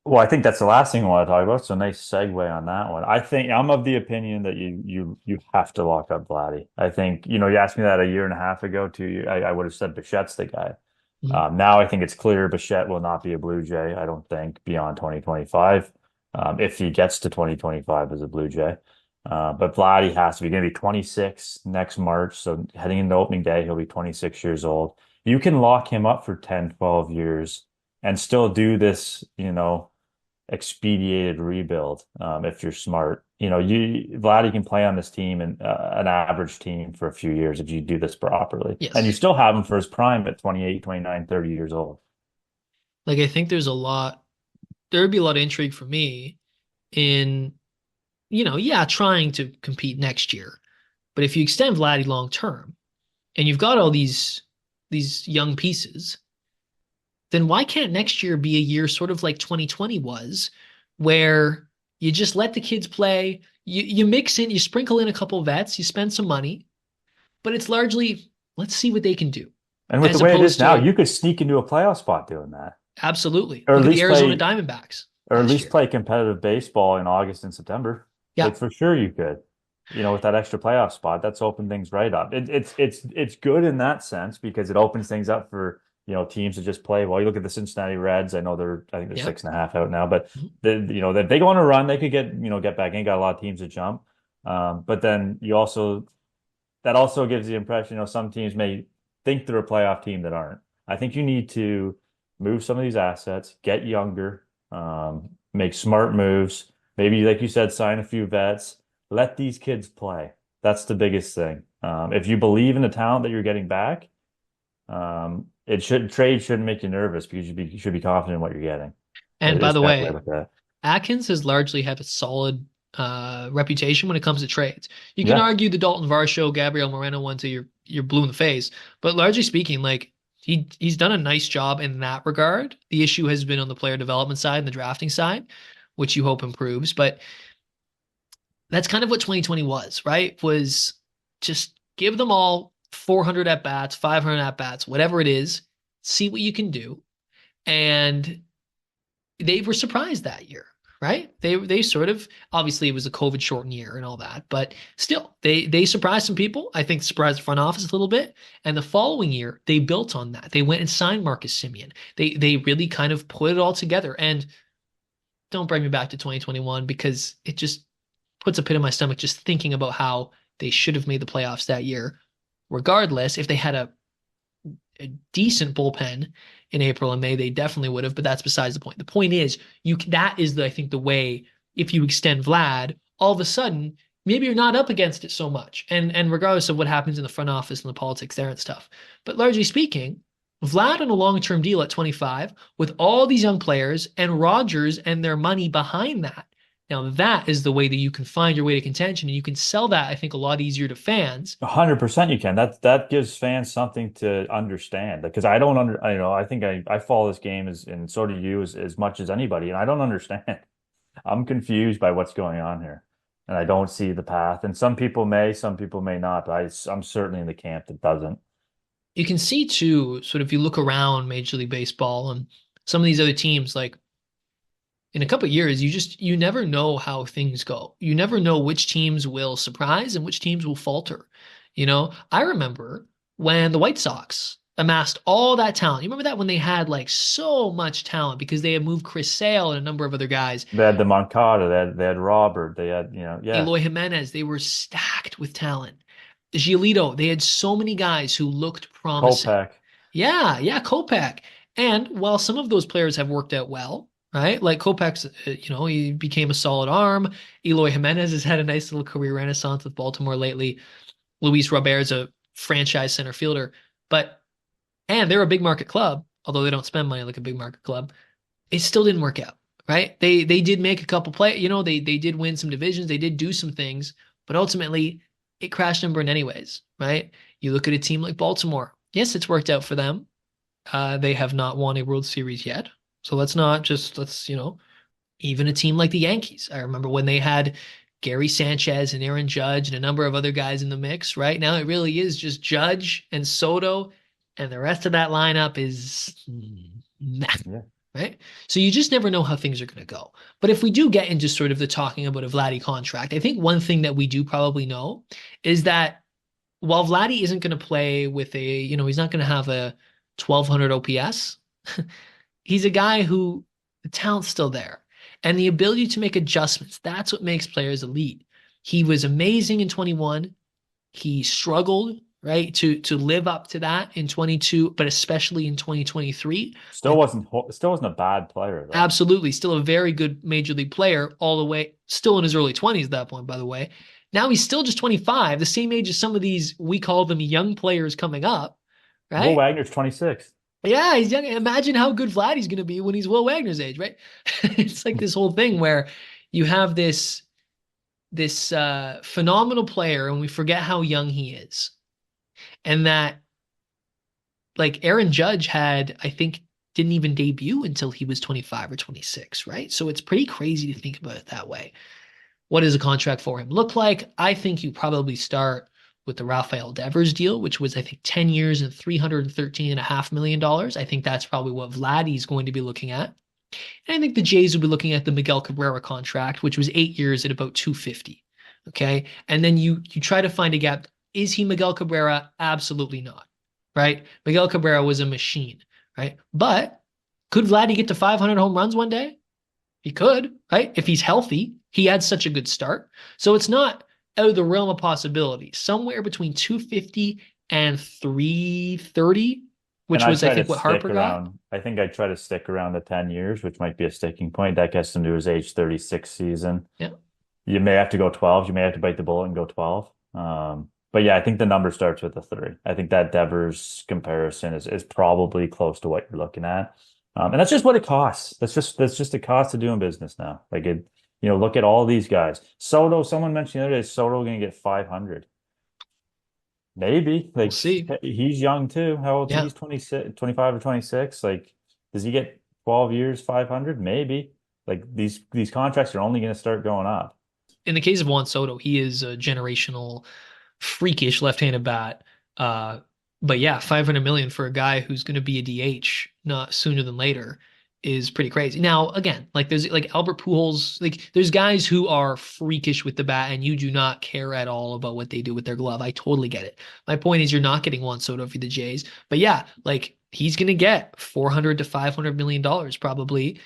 Well, I think that's the last thing I want to talk about. So nice segue on that one. I think I'm of the opinion that you have to lock up Vladdy. I think, you asked me that a year and a half ago too. I would have said Bichette's the guy. Mhm. Now I think it's clear Bichette will not be a Blue Jay, I don't think, beyond 2025. If he gets to 2025 as a Blue Jay. But Vladdy has to be going to be 26 next March. So heading into opening day, he'll be 26 years old. You can lock him up for 10, 12 years and still do this, expedited rebuild. If you're smart, Vladdy can play on this team and an average team for a few years if you do this properly. Yes. And you still have him for his prime at 28, 29, 30 years old. Like, I think there's a lot there would be a lot of intrigue for me in, yeah, trying to compete next year. But if you extend Vladdy long term and you've got all these young pieces, then why can't next year be a year sort of like 2020 was, where you just let the kids play, you mix in, you sprinkle in a couple vets, you spend some money, but it's largely let's see what they can do. And with the As way it is opposed now, to you could sneak into a playoff spot doing that, absolutely. or at Look at the least Arizona play, Diamondbacks or at last least year. play competitive baseball in August and September. Yeah. Like for sure you could, with that extra playoff spot, that's opened things right up. It's good in that sense because it opens things up for teams to just play. Well, you look at the Cincinnati Reds. I think they're Yeah. 6.5 out now, but Mhm. if they go on a run, they could get back in. Got a lot of teams to jump, but then that also gives the impression, some teams may think they're a playoff team that aren't. I think you need to move some of these assets, get younger, make smart moves. Maybe, like you said, sign a few vets. Let these kids play. That's the biggest thing. If you believe in the talent that you're getting back, trade shouldn't make you nervous because you should be confident in what you're getting. And by It's the kind of play way, with that. Atkins has largely had a solid reputation when it comes to trades. You can Yeah, argue the Dalton Varsho, Gabriel Moreno one till you're blue in the face, but largely speaking, like he's done a nice job in that regard. The issue has been on the player development side and the drafting side, which you hope improves. But that's kind of what 2020 was, right? Was just give them all 400 at bats, 500 at bats, whatever it is, see what you can do. And they were surprised that year, right? They sort of obviously it was a COVID shortened year and all that, but still they surprised some people. I think surprised the front office a little bit. And the following year they built on that. They went and signed Marcus Semien. They really kind of put it all together. And don't bring me back to 2021 because it just puts a pit in my stomach just thinking about how they should have made the playoffs that year. Regardless, if they had a decent bullpen in April and May, they definitely would have, but that's besides the point. The point is, that is I think the way, if you extend Vlad, all of a sudden, maybe you're not up against it so much. And regardless of what happens in the front office and the politics there and stuff. But largely speaking, Vlad on a long-term deal at 25 with all these young players and Rogers and their money behind that. Now that is the way that you can find your way to contention, and you can sell that, I think, a lot easier to fans. 100% you can. That gives fans something to understand because I don't I think I follow this game and so do you as much as anybody, and I don't understand. I'm confused by what's going on here, and I don't see the path. And some people may not, but I'm certainly in the camp that doesn't. You can see too, sort of, if you look around Major League Baseball and some of these other teams, like in a couple of years, you never know how things go. You never know which teams will surprise and which teams will falter. I remember when the White Sox amassed all that talent. You remember that when they had like so much talent because they had moved Chris Sale and a number of other guys. They had the Moncada, they had Robert, they had yeah, Eloy Jimenez, they were stacked with talent. Giolito, they had so many guys who looked promising. Kopech. Yeah, Kopech. And while some of those players have worked out well, right? Like Kopech's, he became a solid arm. Eloy Jimenez has had a nice little career renaissance with Baltimore lately. Luis Robert's a franchise center fielder, and they're a big market club, although they don't spend money like a big market club. It still didn't work out, right? They did make a couple play, they did win some divisions, they did do some things, but ultimately it crashed and burned anyways, right? You look at a team like Baltimore. Yes, it's worked out for them. They have not won a World Series yet. So let's even a team like the Yankees. I remember when they had Gary Sanchez and Aaron Judge and a number of other guys in the mix. Right now, it really is just Judge and Soto, and the rest of that lineup is nah, Yeah. right? So you just never know how things are going to go. But if we do get into sort of the talking about a Vladdy contract, I think one thing that we do probably know is that while Vladdy isn't going to play with he's not going to have a 1200 OPS, he's a guy who the talent's still there. And the ability to make adjustments, that's what makes players elite. He was amazing in 21. He struggled, right, to live up to that in 22, but especially in 2023. Still wasn't a bad player though. Absolutely. Still a very good major league player all the way, still in his early 20s at that point, by the way. Now he's still just 25, the same age as some of these, we call them young players coming up, right? Will Wagner's 26. Yeah, he's young. Imagine how good Vladdy's going to be when he's Will Wagner's age, right? It's like this whole thing where you have this phenomenal player, and we forget how young he is, and that like Aaron Judge had, I think, didn't even debut until he was 25 or 26, right? So it's pretty crazy to think about it that way. What does a contract for him look like? I think you probably start with the Rafael Devers deal, which was, I think, 10 years and $313.5 million. I think that's probably what Vladdy's going to be looking at. And I think the Jays will be looking at the Miguel Cabrera contract, which was 8 years at about 250. Okay. And then you try to find a gap. Is he Miguel Cabrera? Absolutely not. Right? Miguel Cabrera was a machine, right? But could Vladdy get to 500 home runs one day? He could, right? If he's healthy, he had such a good start. So it's not out of the realm of possibility. Somewhere between 250 and 330, And which I was, I try to think, what stick Harper got. around. I think I try to stick around the 10 years, which might be a sticking point. That gets him to his age 36 season. Yeah. You may have to go 12. You may have to bite the bullet and go 12. But yeah, I think the number starts with a 3. I think that Devers comparison is probably close to what you're looking at. And that's just what it costs. That's just the cost of doing business now. Like it, look at all these guys. Soto, someone mentioned the other day, is Soto going to get 500? Maybe. We'll Like see. he's young too. How old is he? Yeah. He's 26, 25 or 26. Like, does he get 12 years, 500? Maybe. Like these contracts are only going to start going up. In the case of Juan Soto, he is a generational, freakish left-handed bat. Uh, but yeah, 500 million for a guy who's going to be a DH not sooner than later is pretty crazy. Now, again, like there's like Albert Pujols, like there's guys who are freakish with the bat, and you do not care at all about what they do with their glove. I totally get it. My point is, you're not getting Juan Soto for the Jays, but yeah, like he's going to get 400 to 500 million dollars probably.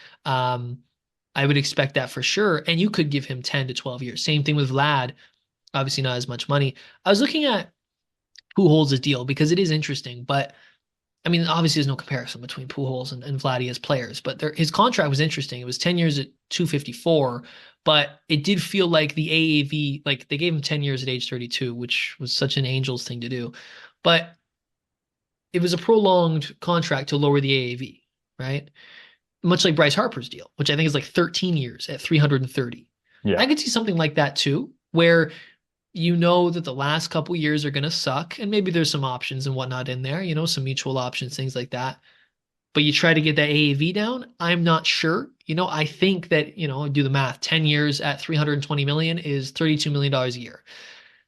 I would expect that for sure. And you could give him 10 to 12 years. Same thing with Vlad. Obviously, not as much money. I was looking at Pujols' deal because it is interesting, but I mean, obviously, there's no comparison between Pujols and Vladdy as players, but his contract was interesting. It was 10 years at 254, but it did feel like the AAV, like they gave him 10 years at age 32, which was such an Angels thing to do. But it was a prolonged contract to lower the AAV, right? Much like Bryce Harper's deal, which I think is like 13 years at 330. Yeah. I could see something like that too, where you know that the last couple years are going to suck, and maybe there's some options and whatnot in there, some mutual options, things like that. But you try to get that AAV down. I'm not sure. I think that, do the math. 10 years at 320 million is $32 million a year.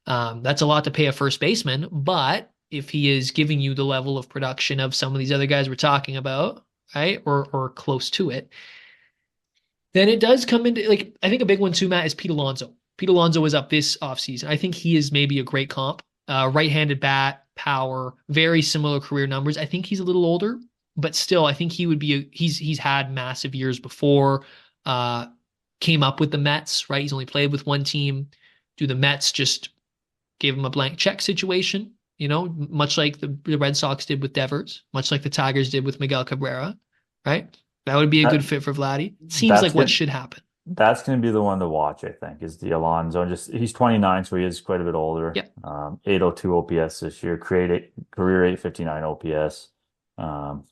That's a lot to pay a first baseman, but if he is giving you the level of production of some of these other guys we're talking about, right, or close to it, then it does come into, like, I think a big one too, Matt, is Pete Alonso. Pete Alonso is up this offseason. I think he is maybe a great comp. Right-handed bat, power, very similar career numbers. I think he's a little older, but still, I think he would be he's had massive years before. Came up with the Mets, right? He's only played with one team. Do the Mets just give him a blank check situation? Much like the Red Sox did with Devers, much like the Tigers did with Miguel Cabrera, right? That would be a good fit for Vladdy. It seems That's like what good. should happen. That's going to be the one to watch, I think, is the Alonso. Just he's 29, so he is quite a bit older. Yeah. 802 OPS this year, career 859 OPS,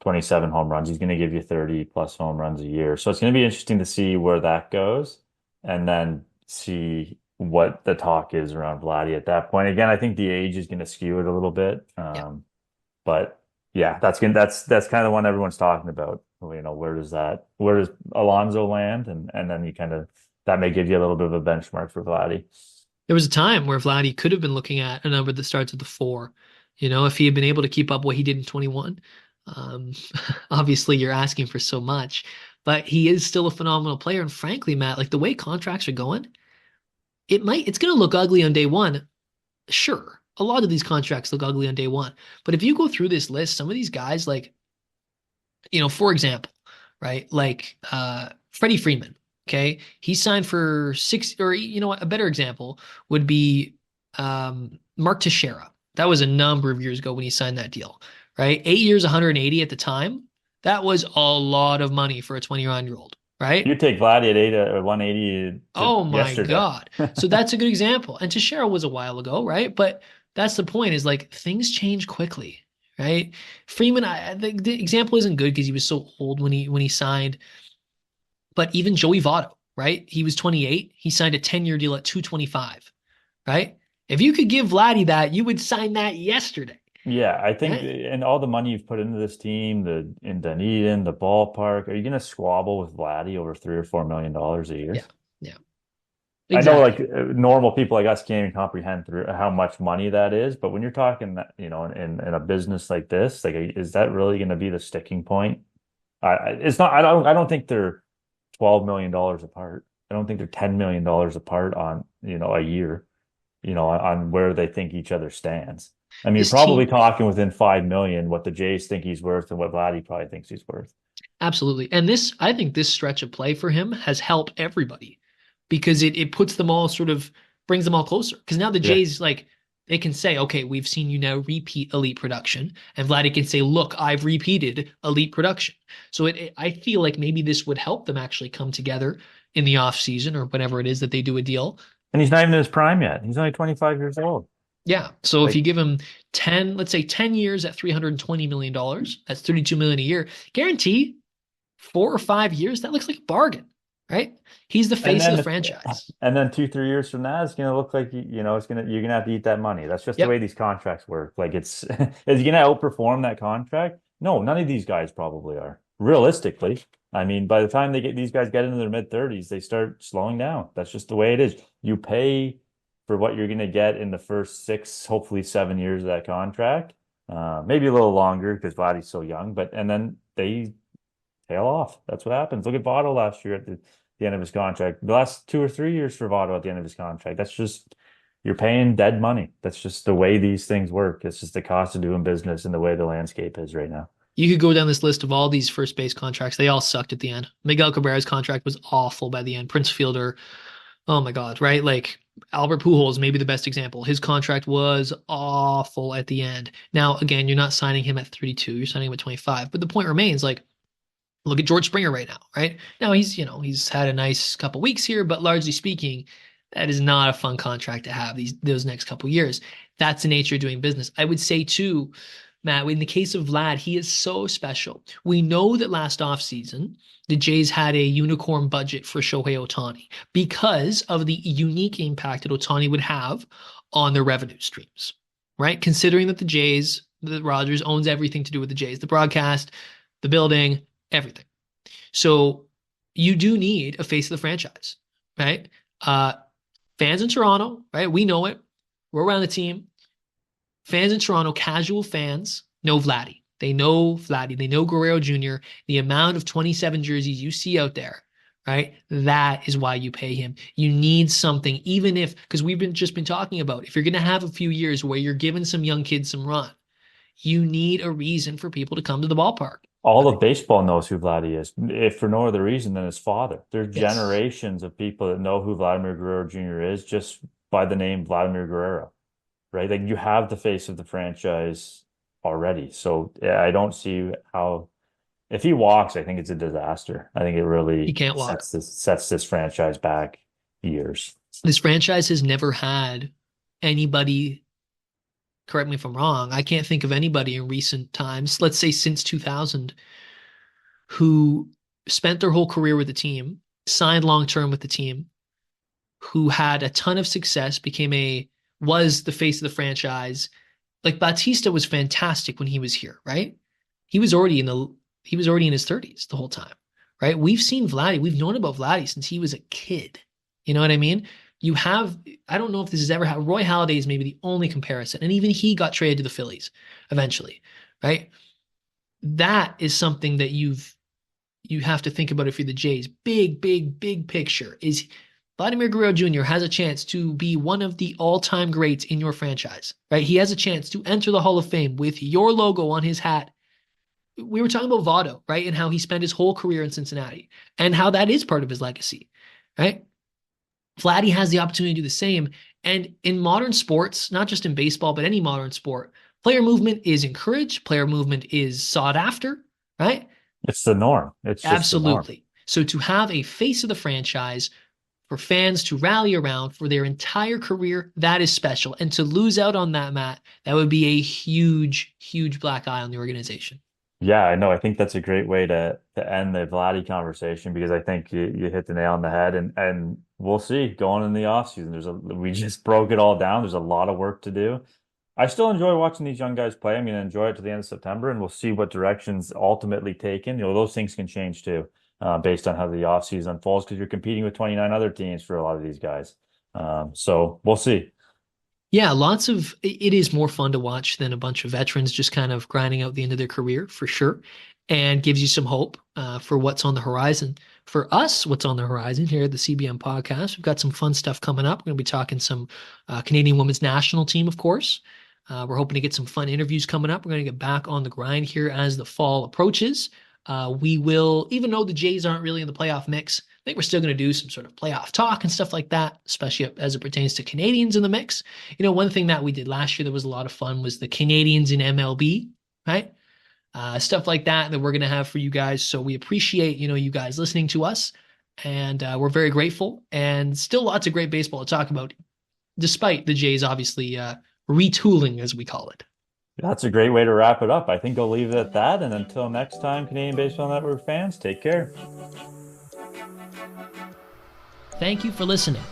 27 home runs. He's going to give you 30 plus home runs a year. So it's going to be interesting to see where that goes, and then see what the talk is around Vladdy at that point. Again, I think the age is going to skew it a little bit. Yeah. But yeah, that's kind of the one everyone's talking about. Where does Alonso land? And then that may give you a little bit of a benchmark for Vladdy. There was a time where Vladdy could have been looking at a number that starts with the 4. If he had been able to keep up what he did in 21. Obviously, you're asking for so much, but he is still a phenomenal player. And frankly, Matt, like the way contracts are going, it's going to look ugly on day one. Sure. A lot of these contracts look ugly on day one. But if you go through this list, some of these guys, like, for example, right, like Freddie Freeman, okay, he signed for 6, or what, a better example would be Mark Teixeira. That was a number of years ago when he signed that deal, right? 8 years, 180 at the time. That was a lot of money for a 21-year-old, right? You take Vladdy at 8 or 180 Oh my yesterday. God. So that's a good example. And Teixeira was a while ago, right? But that's the point, is like things change quickly, right? Freeman, the example isn't good because he was so old when he signed. But even Joey Votto, right? He was 28. He signed a 10-year deal at 225, right? If you could give Vladdy that, you would sign that yesterday. Yeah, I think, Right? and all the money you've put into this team, the in Dunedin, the ballpark, are you going to squabble with Vladdy over $3 or $4 million a year? Yeah. Yeah. I know, like, Exactly. normal people like us can't even comprehend through how much money that is, but when you're talking that, in a business like this, like, is that really going to be the sticking point? It's not. I don't think they're $12 million apart. I don't think they're $10 million apart on, a year, on where they think each other stands. I mean, you're This probably team, talking within 5 million what the Jays think he's worth and what Vladdy probably thinks he's worth. absolutely. And this, I think this stretch of play for him has helped everybody because it puts them all sort of brings them all closer. Because now the Yeah. Jays, like, they can say, okay, we've seen you now repeat elite production. And Vladdy can say, look, I've repeated elite production. So I feel like maybe this would help them actually come together in the off season or whenever it is that they do a deal. And he's not even in his prime yet. He's only 25 years old. Yeah. So if you Like, give him 10, let's say 10 years at $320 million, that's 32 million a year, guarantee 4 or 5 years, that looks like a bargain, right? He's the and face of then the franchise. and then 2, 3 years from now, it's gonna look like you're gonna have to eat that money. That's just the way Yep. these contracts work. Like, is he gonna outperform that contract? No, none of these guys probably are. Realistically, I mean, by the time these guys get into their mid-30s, they start slowing down. That's just the way it is. You pay for what you're gonna get in the first 6, hopefully 7 years of that contract. Maybe a little longer because Vladdy's so young, but and then they tail off. That's what happens. Look at Votto last year at the end of his contract. The last 2 or 3 years for Votto at the end of his contract. That's just you're paying dead money. That's just the way these things work. It's just the cost of doing business and the way the landscape is right now. You could go down this list of all these first base contracts. They all sucked at the end. Miguel Cabrera's contract was awful by the end. Prince Fielder, oh my God, right? Like Albert Pujols, maybe the best example. His contract was awful at the end. Now, again, you're not signing him at 32, you're signing him at 25. But the point remains, like, look at George Springer right now, right? Now he's had a nice couple weeks here, but largely speaking, that is not a fun contract to have those next couple years. That's the nature of doing business. I would say too, Matt, in the case of Vlad, he is so special. We know that last offseason, the Jays had a unicorn budget for Shohei Ohtani because of the unique impact that Ohtani would have on their revenue streams, right? Considering that the Rogers owns everything to do with the Jays, the broadcast, the building, everything. So you do need a face of the franchise, right? Fans in Toronto, right? We know it. We're around the team. Fans in Toronto, casual fans, know Vladdy. They know Vladdy. They know Guerrero Jr. The amount of 27 jerseys you see out there, right? That is why you pay him. You need something, even if, because just been talking about, if you're going to have a few years where you're giving some young kids some run, you need a reason for people to come to the ballpark. All of baseball knows who Vladdy is, if for no other reason than his father. There's Yes. generations of people that know who Vladimir Guerrero Jr. is just by the name Vladimir Guerrero, right? Like, you have the face of the franchise already. So yeah, I don't see how if he walks, I think it's a disaster. I think it He really can't walk. sets this franchise back years. This franchise has never had anybody, correct me if I'm wrong, I can't think of anybody in recent times, let's say since 2000, who spent their whole career with the team, signed long term with the team, who had a ton of success, was the face of the franchise. Like Batista was fantastic when he was here, right? He was already in his 30s the whole time, right? We've seen Vladdy, we've known about Vladdy since he was a kid. You know what I mean? I don't know if this has ever happened. Roy Halladay is maybe the only comparison, and even he got traded to the Phillies eventually, right? That is something that you have to think about if you're the Jays. Big, big, big picture is Vladimir Guerrero Jr. has a chance to be one of the all-time greats in your franchise, right? He has a chance to enter the Hall of Fame with your logo on his hat. We were talking about Votto, right? And how he spent his whole career in Cincinnati and how that is part of his legacy, right? Vladdy has the opportunity to do the same. And in modern sports, not just in baseball, but any modern sport, player movement is encouraged, player movement is sought after, right? It's the norm. It's just the norm. Absolutely. So to have a face of the franchise for fans to rally around for their entire career, that is special. And to lose out on that, Matt, that would be a huge, huge black eye on the organization. Yeah, I know. I think that's a great way to end the Vladdy conversation because I think you hit the nail on the head, and we'll see going in the offseason. We just broke it all down. There's a lot of work to do. I still enjoy watching these young guys play. I'm going to enjoy it to the end of September, and we'll see what directions ultimately taken. Those things can change too, based on how the offseason unfolds because you're competing with 29 other teams for a lot of these guys. So we'll see. Yeah, it is more fun to watch than a bunch of veterans just kind of grinding out the end of their career for sure, and gives you some hope for what's on the horizon. For us, what's on the horizon here at the CBN podcast, we've got some fun stuff coming up. We're going to be talking some Canadian women's national team, of course. We're hoping to get some fun interviews coming up. We're going to get back on the grind here as the fall approaches. We will, even though the Jays aren't really in the playoff mix, I think we're still going to do some sort of playoff talk and stuff like that, especially as it pertains to Canadians in the mix. One thing that we did last year that was a lot of fun was the Canadians in MLB, right? Stuff like that we're going to have for you guys. So we appreciate, you guys listening to us, and we're very grateful, and still lots of great baseball to talk about, despite the Jays obviously retooling, as we call it. That's a great way to wrap it up. I think I'll leave it at that. And until next time, Canadian Baseball Network fans, take care. Thank you for listening.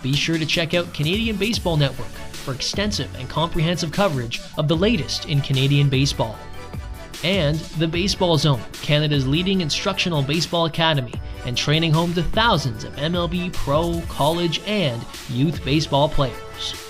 Be sure to check out Canadian Baseball Network for extensive and comprehensive coverage of the latest in Canadian baseball. And The Baseball Zone, Canada's leading instructional baseball academy and training home to thousands of MLB pro, college, and youth baseball players.